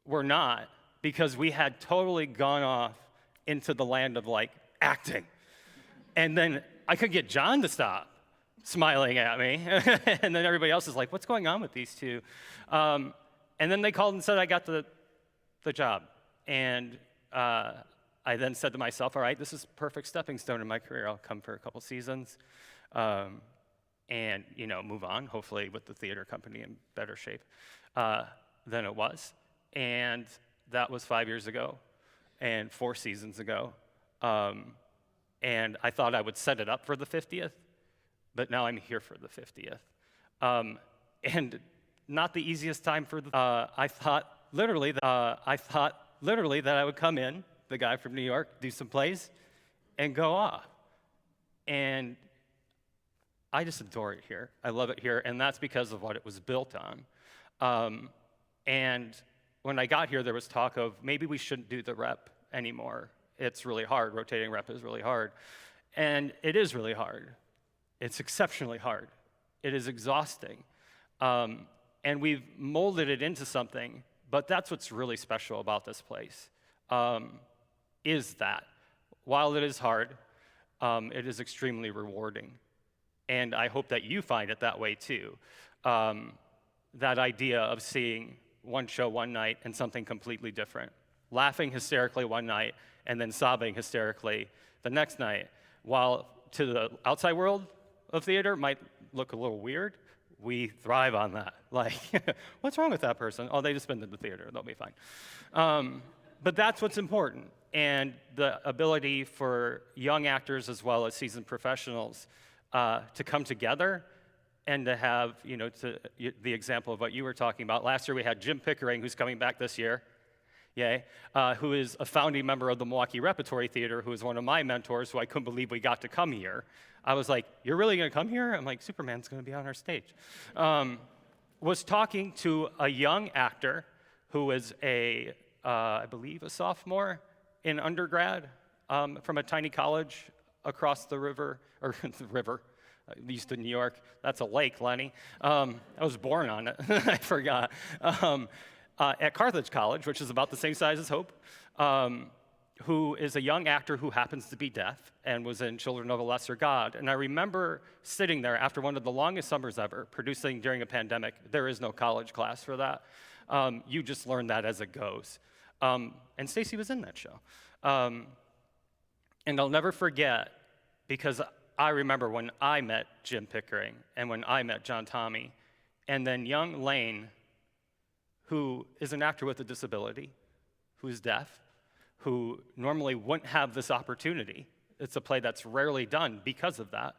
were not, because we had totally gone off into the land of acting. And then I could get John to stop smiling at me. And then everybody else is like, what's going on with these two? And then they called and said I got the job. And I then said to myself, all right, this is a perfect stepping stone in my career. I'll come for a couple seasons and move on, hopefully with the theater company in better shape than it was. And that was 5 years ago and 4 seasons ago. And I thought I would set it up for the 50th, but now I'm here for the 50th. And not the easiest time for the, I thought literally that I would come in, the guy from New York, do some plays, and go off. And I just adore it here. I love it here, and that's because of what it was built on. And when I got here, there was talk of maybe we shouldn't do the rep anymore. It's really hard. Rotating rep is really hard. And it is really hard. It's exceptionally hard. It is exhausting. And we've molded it into something, but that's what's really special about this place, is that while it is hard, it is extremely rewarding. And I hope that you find it that way too. That idea of seeing one show one night and something completely different. Laughing hysterically one night and then sobbing hysterically the next night. While to the outside world of theater might look a little weird, we thrive on that. What's wrong with that person? Oh, they just been to the theater, they'll be fine. But that's what's important. And the ability for young actors as well as seasoned professionals to come together and to have, the example of what you were talking about. Last year we had Jim Pickering, who's coming back this year, yay, who is a founding member of the Milwaukee Repertory Theater, who is one of my mentors, who I couldn't believe we got to come here. I was like, you're really gonna come here? I'm like, Superman's gonna be on our stage. Was talking to a young actor who is I believe a sophomore in undergrad from a tiny college across the river, or the river, east of New York. That's a lake, Lenny. I was born on it, I forgot. At Carthage College, which is about the same size as Hope, who is a young actor who happens to be deaf and was in Children of a Lesser God. And I remember sitting there after one of the longest summers ever, producing during a pandemic. There is no college class for that. You just learn that as it goes. And Stacy was in that show. And I'll never forget, because I remember when I met Jim Pickering and when I met John Tommy, and then young Lane, who is an actor with a disability, who's deaf, who normally wouldn't have this opportunity. It's a play that's rarely done because of that,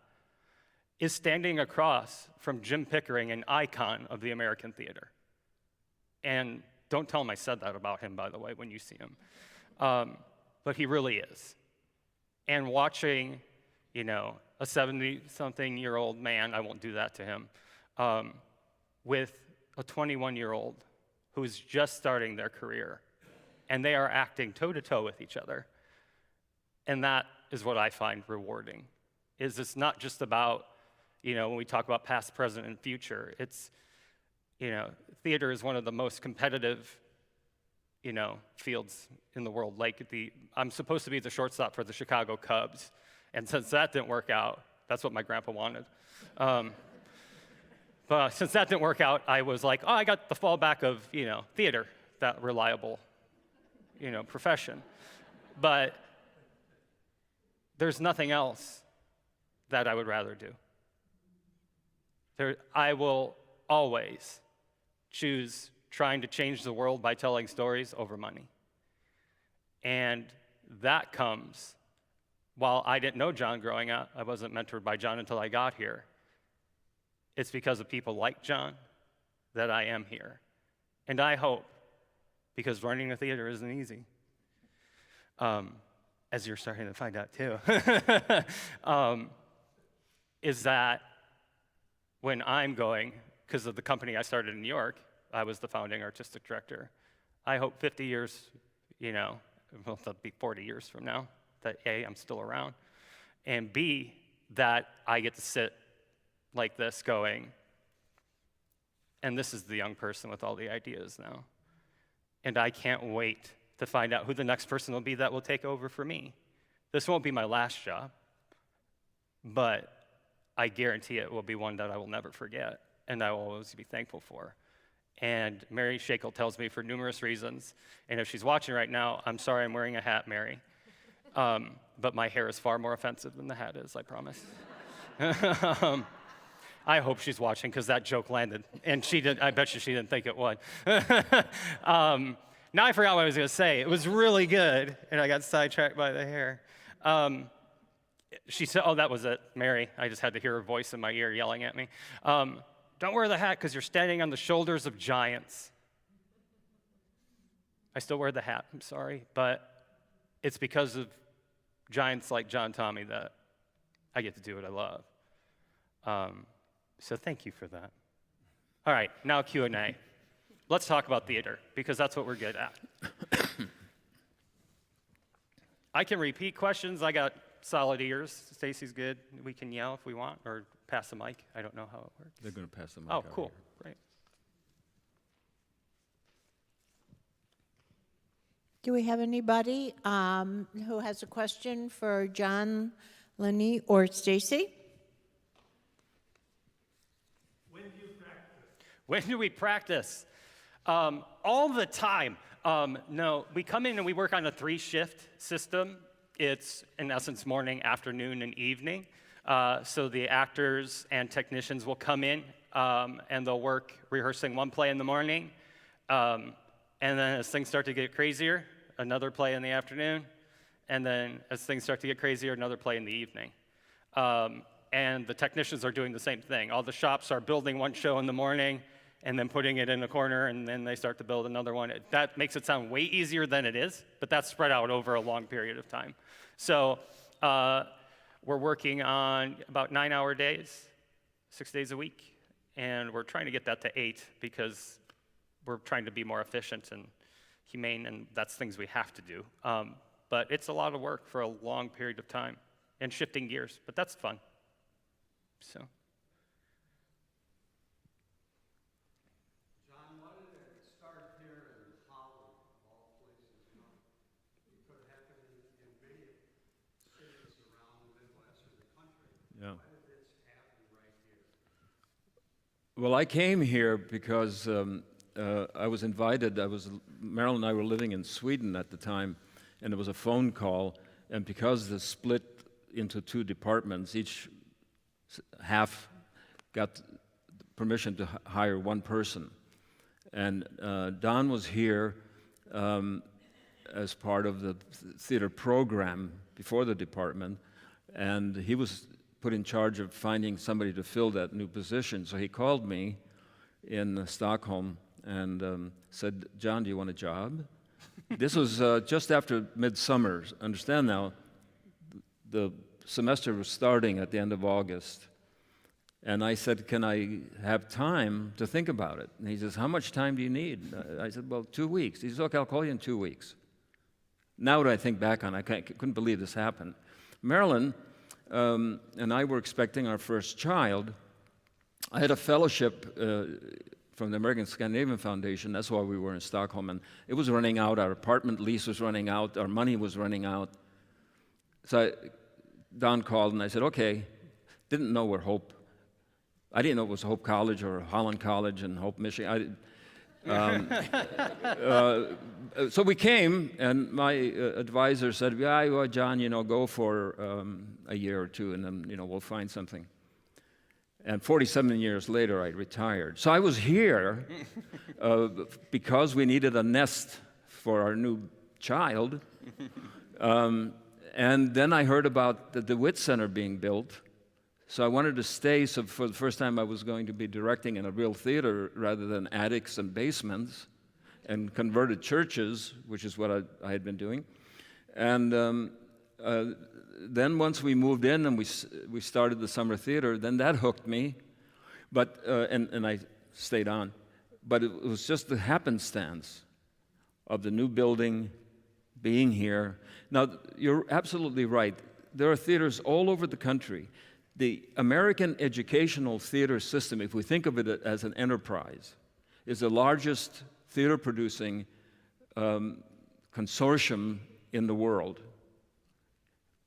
is standing across from Jim Pickering, an icon of the American theater. And don't tell him I said that about him, by the way, when you see him. But he really is. And watching, a 70-something-year-old man, I won't do that to him, with a 21-year-old who is just starting their career, and they are acting toe-to-toe with each other. And that is what I find rewarding, is it's not just about, when we talk about past, present, and future, it's, theater is one of the most competitive, fields in the world. Like I'm supposed to be the shortstop for the Chicago Cubs, and since that didn't work out, that's what my grandpa wanted. But since that didn't work out, I was like, I got the fallback of, theater, that reliable, profession. But there's nothing else that I would rather do. I will always choose trying to change the world by telling stories over money. And that comes, while I didn't know John growing up, I wasn't mentored by John until I got here. It's because of people like John that I am here. And I hope, because running a theater isn't easy, as you're starting to find out too, is that when I'm going, because of the company I started in New York, I was the founding artistic director. I hope 50 years, well, that'll be 40 years from now, that A, I'm still around, and B, that I get to sit like this going, and this is the young person with all the ideas now. And I can't wait to find out who the next person will be that will take over for me. This won't be my last job, but I guarantee it will be one that I will never forget, and I will always be thankful for. And Mary Shackle tells me for numerous reasons, and if she's watching right now, I'm sorry I'm wearing a hat, Mary. But my hair is far more offensive than the hat is, I promise. I hope she's watching, because that joke landed, and I bet you she didn't think it would. Now I forgot what I was going to say. It was really good, and I got sidetracked by the hair. She said, that was it, Mary. I just had to hear her voice in my ear yelling at me. Don't wear the hat because you're standing on the shoulders of giants. I still wear the hat, I'm sorry, but it's because of giants like John Tommy that I get to do what I love. So thank you for that. All right, now Q&A. Let's talk about theater, because that's what we're good at. I can repeat questions. I got solid ears. Stacy's good. We can yell if we want, or pass the mic. I don't know how it works. They're going to pass the mic. Oh, cool. Great. Do we have anybody who has a question for John, Lenny, or Stacy? When do we practice? All the time. No, we come in and we work on a 3-shift system. It's, in essence, morning, afternoon, and evening. So the actors and technicians will come in and they'll work rehearsing one play in the morning. And then as things start to get crazier, another play in the afternoon. And then as things start to get crazier, another play in the evening. And the technicians are doing the same thing. All the shops are building one show in the morning and then putting it in a corner, and then they start to build another one. That makes it sound way easier than it is, but that's spread out over a long period of time. So we're working on about 9-hour days, 6 days a week, and we're trying to get that to 8 because we're trying to be more efficient and humane, and that's things we have to do. But it's a lot of work for a long period of time and shifting gears, but that's fun. So. John, why did it start here in Holland, of all places? It could happen in many cities around the Midwest or the country. Yeah. Why did this happen right here? Well, I came here because I was invited. Marilyn and I were living in Sweden at the time, and there was a phone call, and because the split into 2 departments, each half got permission to hire one person. And Don was here as part of the theater program before the department, and he was put in charge of finding somebody to fill that new position. So he called me in Stockholm and said, John, do you want a job? This was just after midsummer. Understand now, the semester was starting at the end of August. And I said, can I have time to think about it? And he says, how much time do you need? I said, well, 2 weeks. He says, okay, I'll call you in 2 weeks. Now that I think back on it, I couldn't believe this happened. Marilyn and I were expecting our first child. I had a fellowship from the American Scandinavian Foundation. That's why we were in Stockholm. And it was running out. Our apartment lease was running out. Our money was running out. So Don called, and I said, okay. Didn't know where Hope. I didn't know it was Hope College or Holland College in Hope, Michigan. So we came, and my advisor said, yeah, well, John, go for a year or two, and then, we'll find something. And 47 years later, I retired. So I was here because we needed a nest for our new child. And then I heard about the DeWitt Center being built. So I wanted to stay, so for the first time I was going to be directing in a real theater rather than attics and basements and converted churches, which is what I had been doing. And then once we moved in and we started the summer theater, then that hooked me, but and I stayed on. But it was just the happenstance of the new building being here. Now, you're absolutely right. There are theaters all over the country. The American educational theater system, if we think of it as an enterprise, is the largest theater-producing consortium in the world.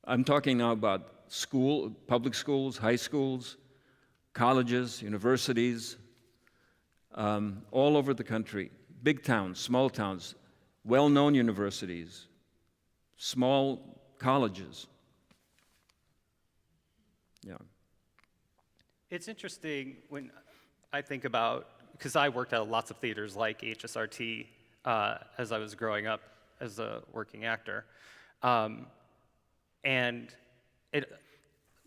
I'm talking now about public schools, high schools, colleges, universities, all over the country. Big towns, small towns, well-known universities, small colleges. Yeah. It's interesting when I think about, because I worked at lots of theaters like HSRT as I was growing up as a working actor. And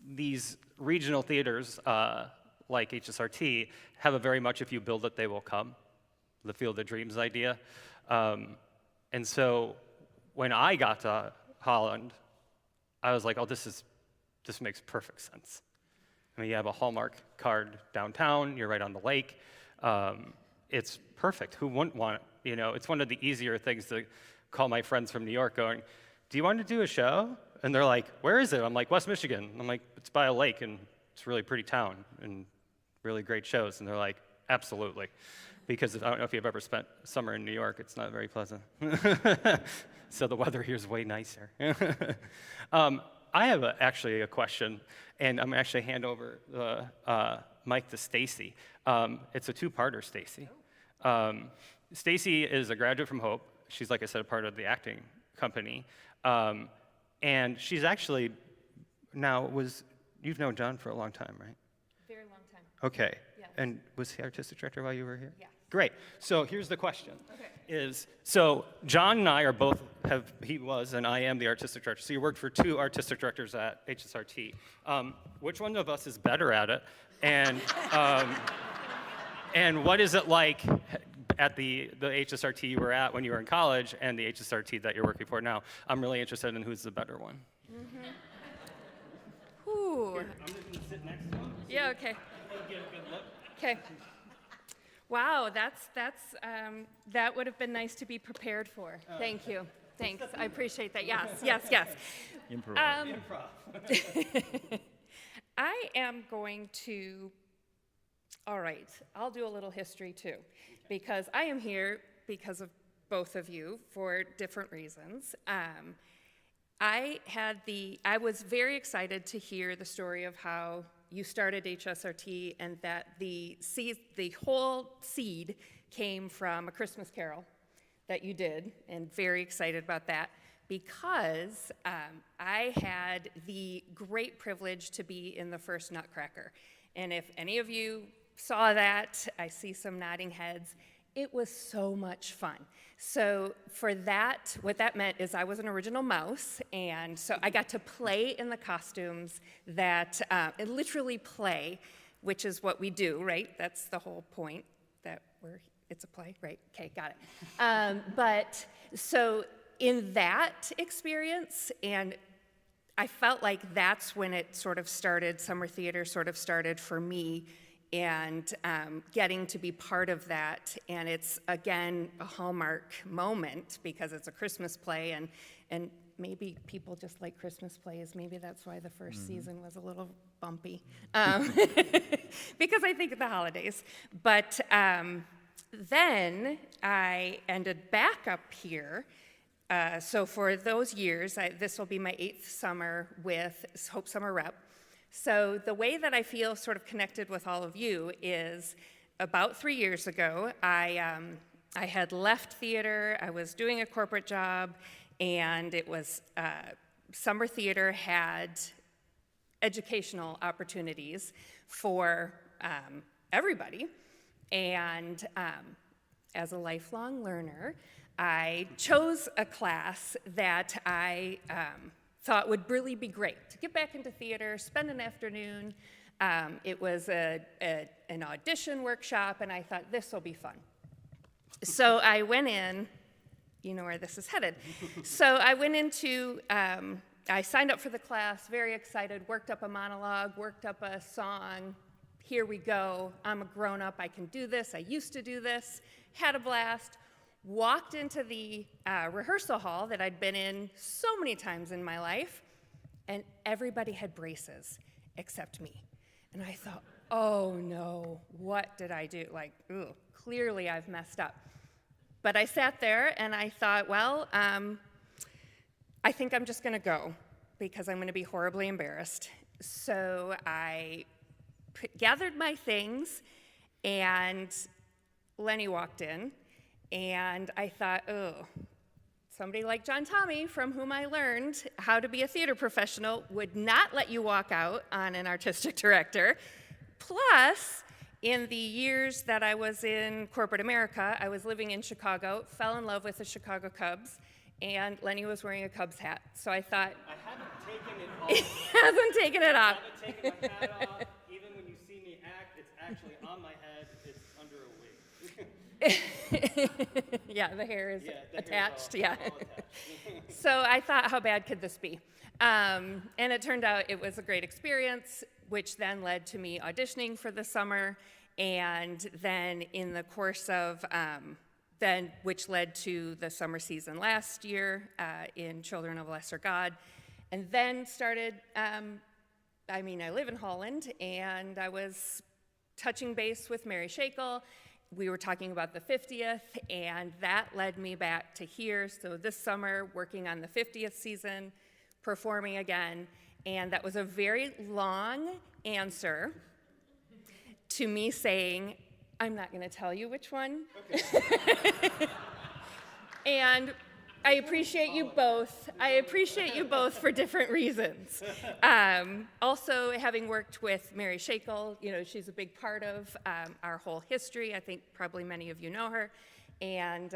these regional theaters like HSRT have a very much if you build it, they will come, the Field of Dreams idea. And so when I got to Holland, I was like, oh, this makes perfect sense. I mean, you have a Hallmark card downtown, you're right on the lake. It's perfect. Who wouldn't want it? It's one of the easier things to call my friends from New York going, do you want to do a show? And they're like, where is it? I'm like, West Michigan. I'm like, it's by a lake, and it's a really pretty town, and really great shows. And they're like, absolutely. Because I don't know if you've ever spent summer in New York, it's not very pleasant. So the weather here is way nicer. I have actually a question, and I'm actually hand over the mic to Stacy. It's a two-parter, Stacy. Stacy is a graduate from Hope. She's, like I said, a part of the acting company. And she's actually you've known John for a long time, right? Very long time. Okay. Yes. And was he artistic director while you were here? Yeah. Great. So here's the question. Okay. So John and I are both, he was and I am the artistic director. So you worked for two artistic directors at HSRT. Which one of us is better at it? And, and what is it like at the HSRT you were at when you were in college and the HSRT that you're working for now? I'm really interested in who's the better one. Mm-hmm. Ooh. Here, I'm just going to sit next to him. Yeah, okay. Get a good look. Okay. Wow, that would have been nice to be prepared for. Thank you. Thanks. I appreciate that. Yes, yes, yes. Improv. I am going to, all right, I'll do a little history too, because I am here because of both of you for different reasons. I was very excited to hear the story of how you started HSRT and that the whole seed came from A Christmas Carol that you did, and very excited about that because I had the great privilege to be in the first Nutcracker. And if any of you saw that, I see some nodding heads. It was so much fun. So for that, what that meant is I was an original mouse, and so I got to play in the costumes that, literally play, which is what we do, right? That's the whole point, it's a play, right? Okay, got it. But so in that experience, and I felt like that's when it sort of started, summer theater sort of started for me, and getting to be part of that. And it's, again, a hallmark moment because it's a Christmas play, and maybe people just like Christmas plays. Maybe that's why the first season was a little bumpy, because I think of the holidays. But then I ended back up here. So for those years, this will be my 8th summer with Hope Summer Rep. So the way that I feel sort of connected with all of you is about 3 years ago, I had left theater, I was doing a corporate job, and it was summer theater had educational opportunities for everybody. And as a lifelong learner, I chose a class that I thought would really be great to get back into theater, spend an afternoon. It was an audition workshop, and I thought this will be fun. So I went in, you know where this is headed. So I went into, I signed up for the class, very excited, worked up a monologue, worked up a song. Here we go, I'm a grown-up, I can do this, I used to do this, had a blast. Walked into the rehearsal hall that I'd been in so many times in my life, and everybody had braces except me. And I thought, oh no, what did I do? Like, ooh, clearly I've messed up. But I sat there and I thought, well, I think I'm just gonna go because I'm gonna be horribly embarrassed. So I gathered my things, and Lenny walked in. And I thought, oh, somebody like John Tommy, from whom I learned how to be a theater professional, would not let you walk out on an artistic director. Plus, in the years that I was in corporate America, I was living in Chicago, fell in love with the Chicago Cubs, and Lenny was wearing a Cubs hat. So I thought, I haven't taken it off. he hasn't taken it off. I haven't taken my hat off. Even when you see me act, it's actually on my head. It's under a wig. Yeah, the hair is the attached. hair is all attached. So I thought, how bad could this be? And it turned out it was a great experience, which then led to me auditioning for the summer, and then in the course of which led to the summer season last year in Children of a Lesser God, and then started. I live in Holland, and I was touching base with Mary Shakel. We were talking about the 50th, and that led me back to here. So this summer, working on the 50th season, performing again, and that was a very long answer to me saying, I'm not gonna tell you which one. Okay. And I appreciate you both. I appreciate you both for different reasons. Also, having worked with Mary Shakel, she's a big part of our whole history. I think probably many of you know her. And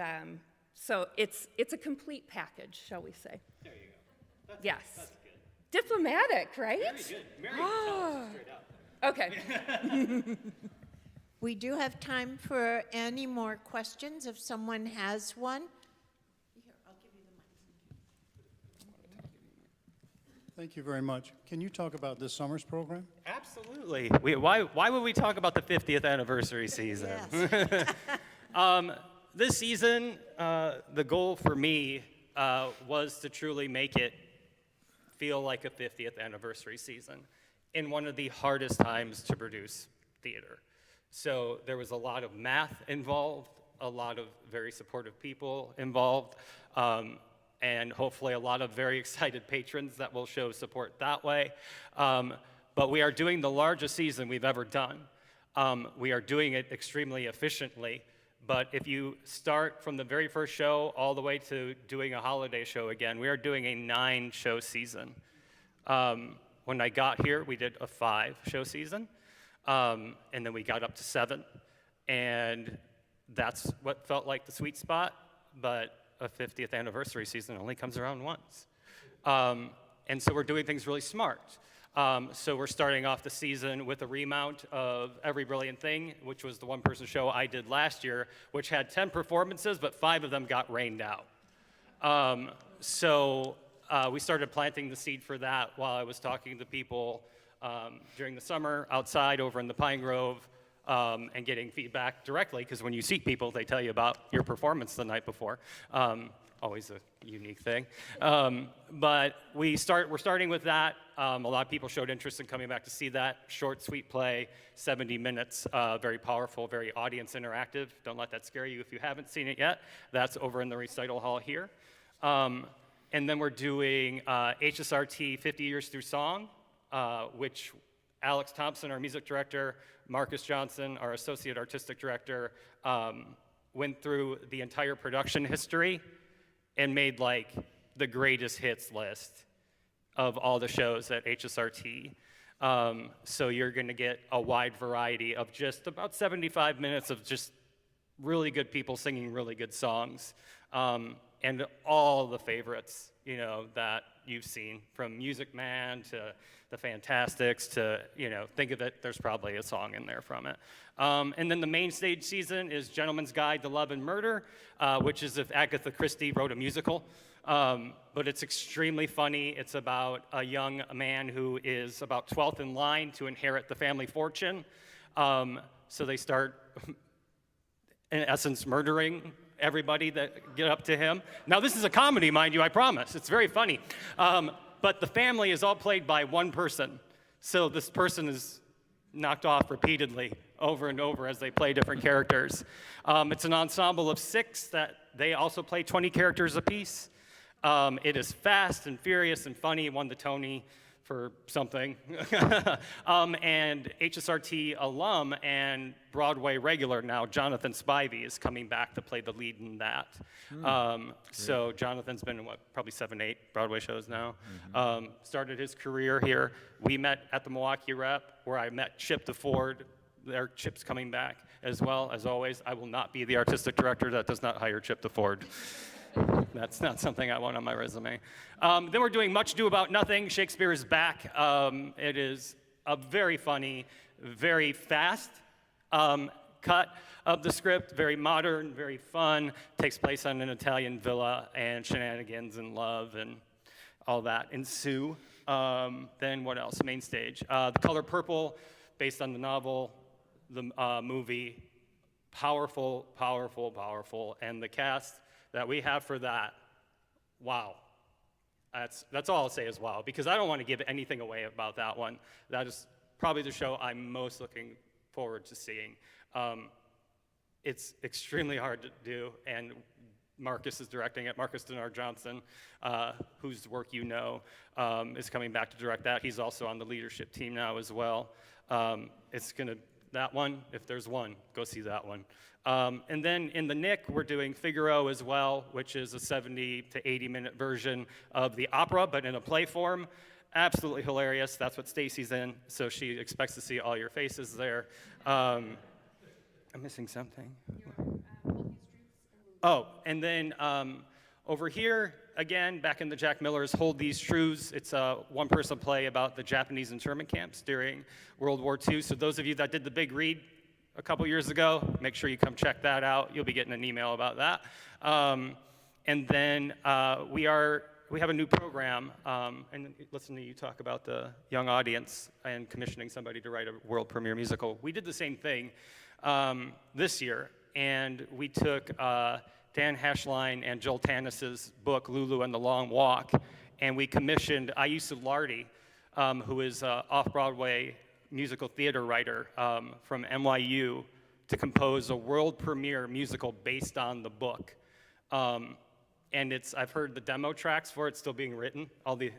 so it's a complete package, shall we say. There you go. Yes. That's good. Diplomatic, right? Very good. Mary, tell us straight up. Okay. We do have time for any more questions if someone has one. Thank you very much. Can you talk about this summer's program? Absolutely. Why would we talk about the 50th anniversary season? Yes. This season, the goal for me was to truly make it feel like a 50th anniversary season in one of the hardest times to produce theater. So there was a lot of math involved, a lot of very supportive people involved, and hopefully a lot of very excited patrons that will show support that way. But we are doing the largest season we've ever done. We are doing it extremely efficiently, but if you start from the very first show all the way to doing a holiday show again, we are doing a 9-show season. When I got here, we did a 5-show season, and then we got up to 7, and that's what felt like the sweet spot, but a 50th anniversary season only comes around once. And so we're doing things really smart. So we're starting off the season with a remount of Every Brilliant Thing, which was the one-person show I did last year, which had 10 performances, but 5 of them got rained out. we started planting the seed for that while I was talking to people during the summer outside over in the Pine Grove and getting feedback directly, because when you see people, they tell you about your performance the night before. Always a unique thing. But we're starting with that. A lot of people showed interest in coming back to see that. Short, sweet play, 70 minutes, very powerful, very audience interactive. Don't let that scare you if you haven't seen it yet. That's over in the recital hall here. And then we're doing HSRT 50 Years Through Song, which Alex Thompson, our music director, Marcus Johnson, our associate artistic director, went through the entire production history and made like the greatest hits list of all the shows at HSRT. So you're gonna get a wide variety of just about 75 minutes of just really good people singing really good songs. And all the favorites, you know, that you've seen, from Music Man to the Fantastics to, you know, think of it, there's probably a song in there from it. And then the main stage season is Gentleman's Guide to Love and Murder, which is if Agatha Christie wrote a musical. But it's extremely funny. It's about a young man who is about 12th in line to inherit the family fortune. So they start, in essence, murdering everybody that get up to him. Now, this is a comedy, mind you, I promise. It's very funny. But the family is all played by one person. So this person is knocked off repeatedly over and over as they play different characters. It's an ensemble of 6 that they also play 20 characters apiece. It is fast and furious and funny. It won the Tony for something. And HSRT alum and Broadway regular now, Jonathan Spivey, is coming back to play the lead in that. So Jonathan's been in, what, probably 7, 8 Broadway shows now. Started his career here. We met at the Milwaukee Rep, where I met Chip DeFord. Chip's coming back as well. As always, I will not be the artistic director that does not hire Chip DeFord. That's not something I want on my resume. Then we're doing Much Ado About Nothing. Shakespeare is back. It is a very funny, very fast cut of the script, very modern, very fun. Takes place on an Italian villa, and shenanigans and love and all that ensue. Then what else? Main stage. The Color Purple, based on the novel, the movie. Powerful, powerful, powerful. And the cast that we have for that, wow. That's all I'll say is wow, because I don't want to give anything away about that one. That is probably the show I'm most looking forward to seeing. It's extremely hard to do, and Marcus is directing it. Marcus Denard Johnson, whose work you know, is coming back to direct that. He's also on the leadership team now as well. That one, if there's one, go see that one. And then in the Nick, we're doing Figaro as well, which is a 70 to 80-minute version of the opera, but in a play form. Absolutely hilarious. That's what Stacy's in, so she expects to see all your faces there. I'm missing something. Oh, and then over here, again, back in the Jack Miller's Hold These Truths, it's a one-person play about the Japanese internment camps during World War II. So those of you that did the big read a couple years ago, make sure you come check that out. You'll be getting an email about that. And then we have a new program, and listen to you talk about the young audience and commissioning somebody to write a world premiere musical. We did the same thing this year, and we took Dan Hashline and Joel Tanis's book, Lulu and the Long Walk, and we commissioned Ayusu Lardy, who is an off-Broadway musical theater writer from NYU, to compose a world premiere musical based on the book. And I've heard the demo tracks for it still being written. All the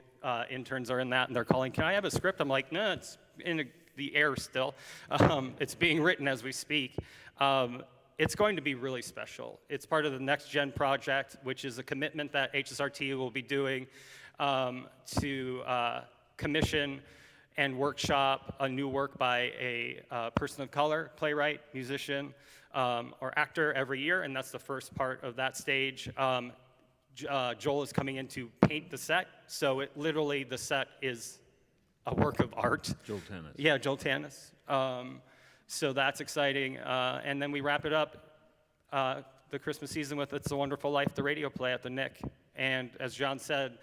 interns are in that, and they're calling, can I have a script? I'm like, no, it's in the air still. It's being written as we speak. It's going to be really special. It's part of the Next Gen project, which is a commitment that HSRT will be doing to commission and workshop a new work by a person of color, playwright, musician, or actor every year, and that's the first part of that stage. Joel is coming in to paint the set, so literally the set is a work of art. Joel Tanis. Yeah, Joel Tanis. So that's exciting. And then we wrap it up the Christmas season with It's a Wonderful Life, the radio play at the Nick. And as John said,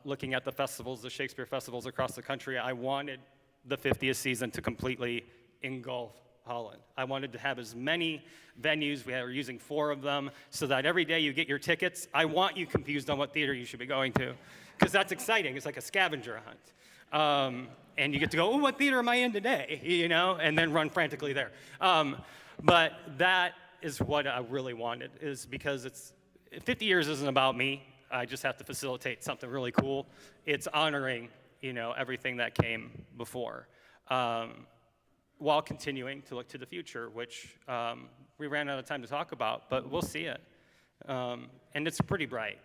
looking at the festivals, the Shakespeare festivals across the country, I wanted the 50th season to completely engulf Holland. I wanted to have as many venues, we were using 4 of them, so that every day you get your tickets, I want you confused on what theater you should be going to, because that's exciting. It's like a scavenger hunt. And you get to go, oh, what theater am I in today? You know, and then run frantically there. But that is what I really wanted, is because 50 years isn't about me. I just have to facilitate something really cool. It's honoring, you know, everything that came before, while continuing to look to the future, which we ran out of time to talk about, but we'll see it. And it's pretty bright.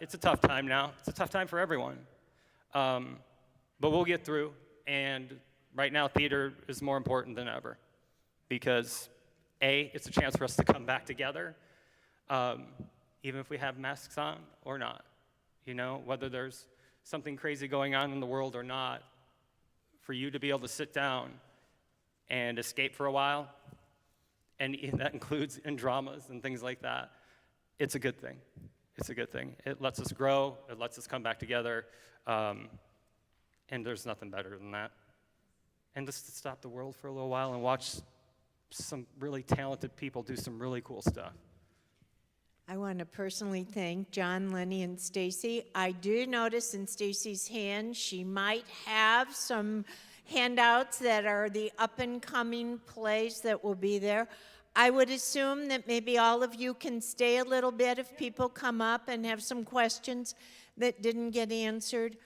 It's a tough time now. It's a tough time for everyone. But we'll get through, and right now theater is more important than ever, because A, it's a chance for us to come back together, even if we have masks on or not. You know, whether there's something crazy going on in the world or not, for you to be able to sit down and escape for a while, and that includes in dramas and things like that, it's a good thing. It's a good thing. It lets us grow, it lets us come back together, and there's nothing better than that. And just to stop the world for a little while and watch some really talented people do some really cool stuff. I want to personally thank John, Lenny, and Stacy. I do notice in Stacy's hand she might have some handouts that are the up-and-coming plays that will be there. I would assume that maybe all of you can stay a little bit if people come up and have some questions that didn't get answered.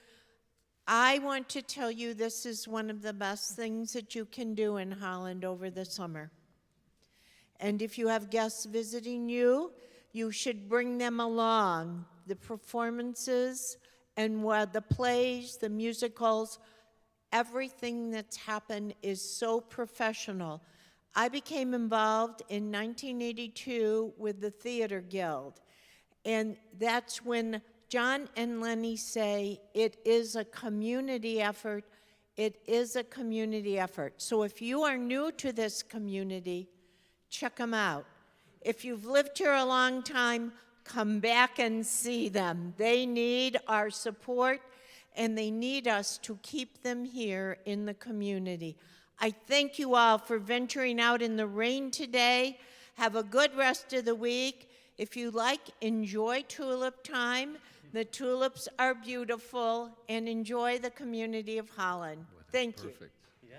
I want to tell you this is one of the best things that you can do in Holland over the summer. And if you have guests visiting you, you should bring them along. The performances and the plays, the musicals, everything that's happened is so professional. I became involved in 1982 with the Theater Guild, and that's when John and Lenny say it is a community effort. It is a community effort. So if you are new to this community, check them out. If you've lived here a long time, come back and see them. They need our support, and they need us to keep them here in the community. I thank you all for venturing out in the rain today. Have a good rest of the week. If you like, enjoy tulip time. The tulips are beautiful, and enjoy the community of Holland. Thank you. Perfect. Yeah.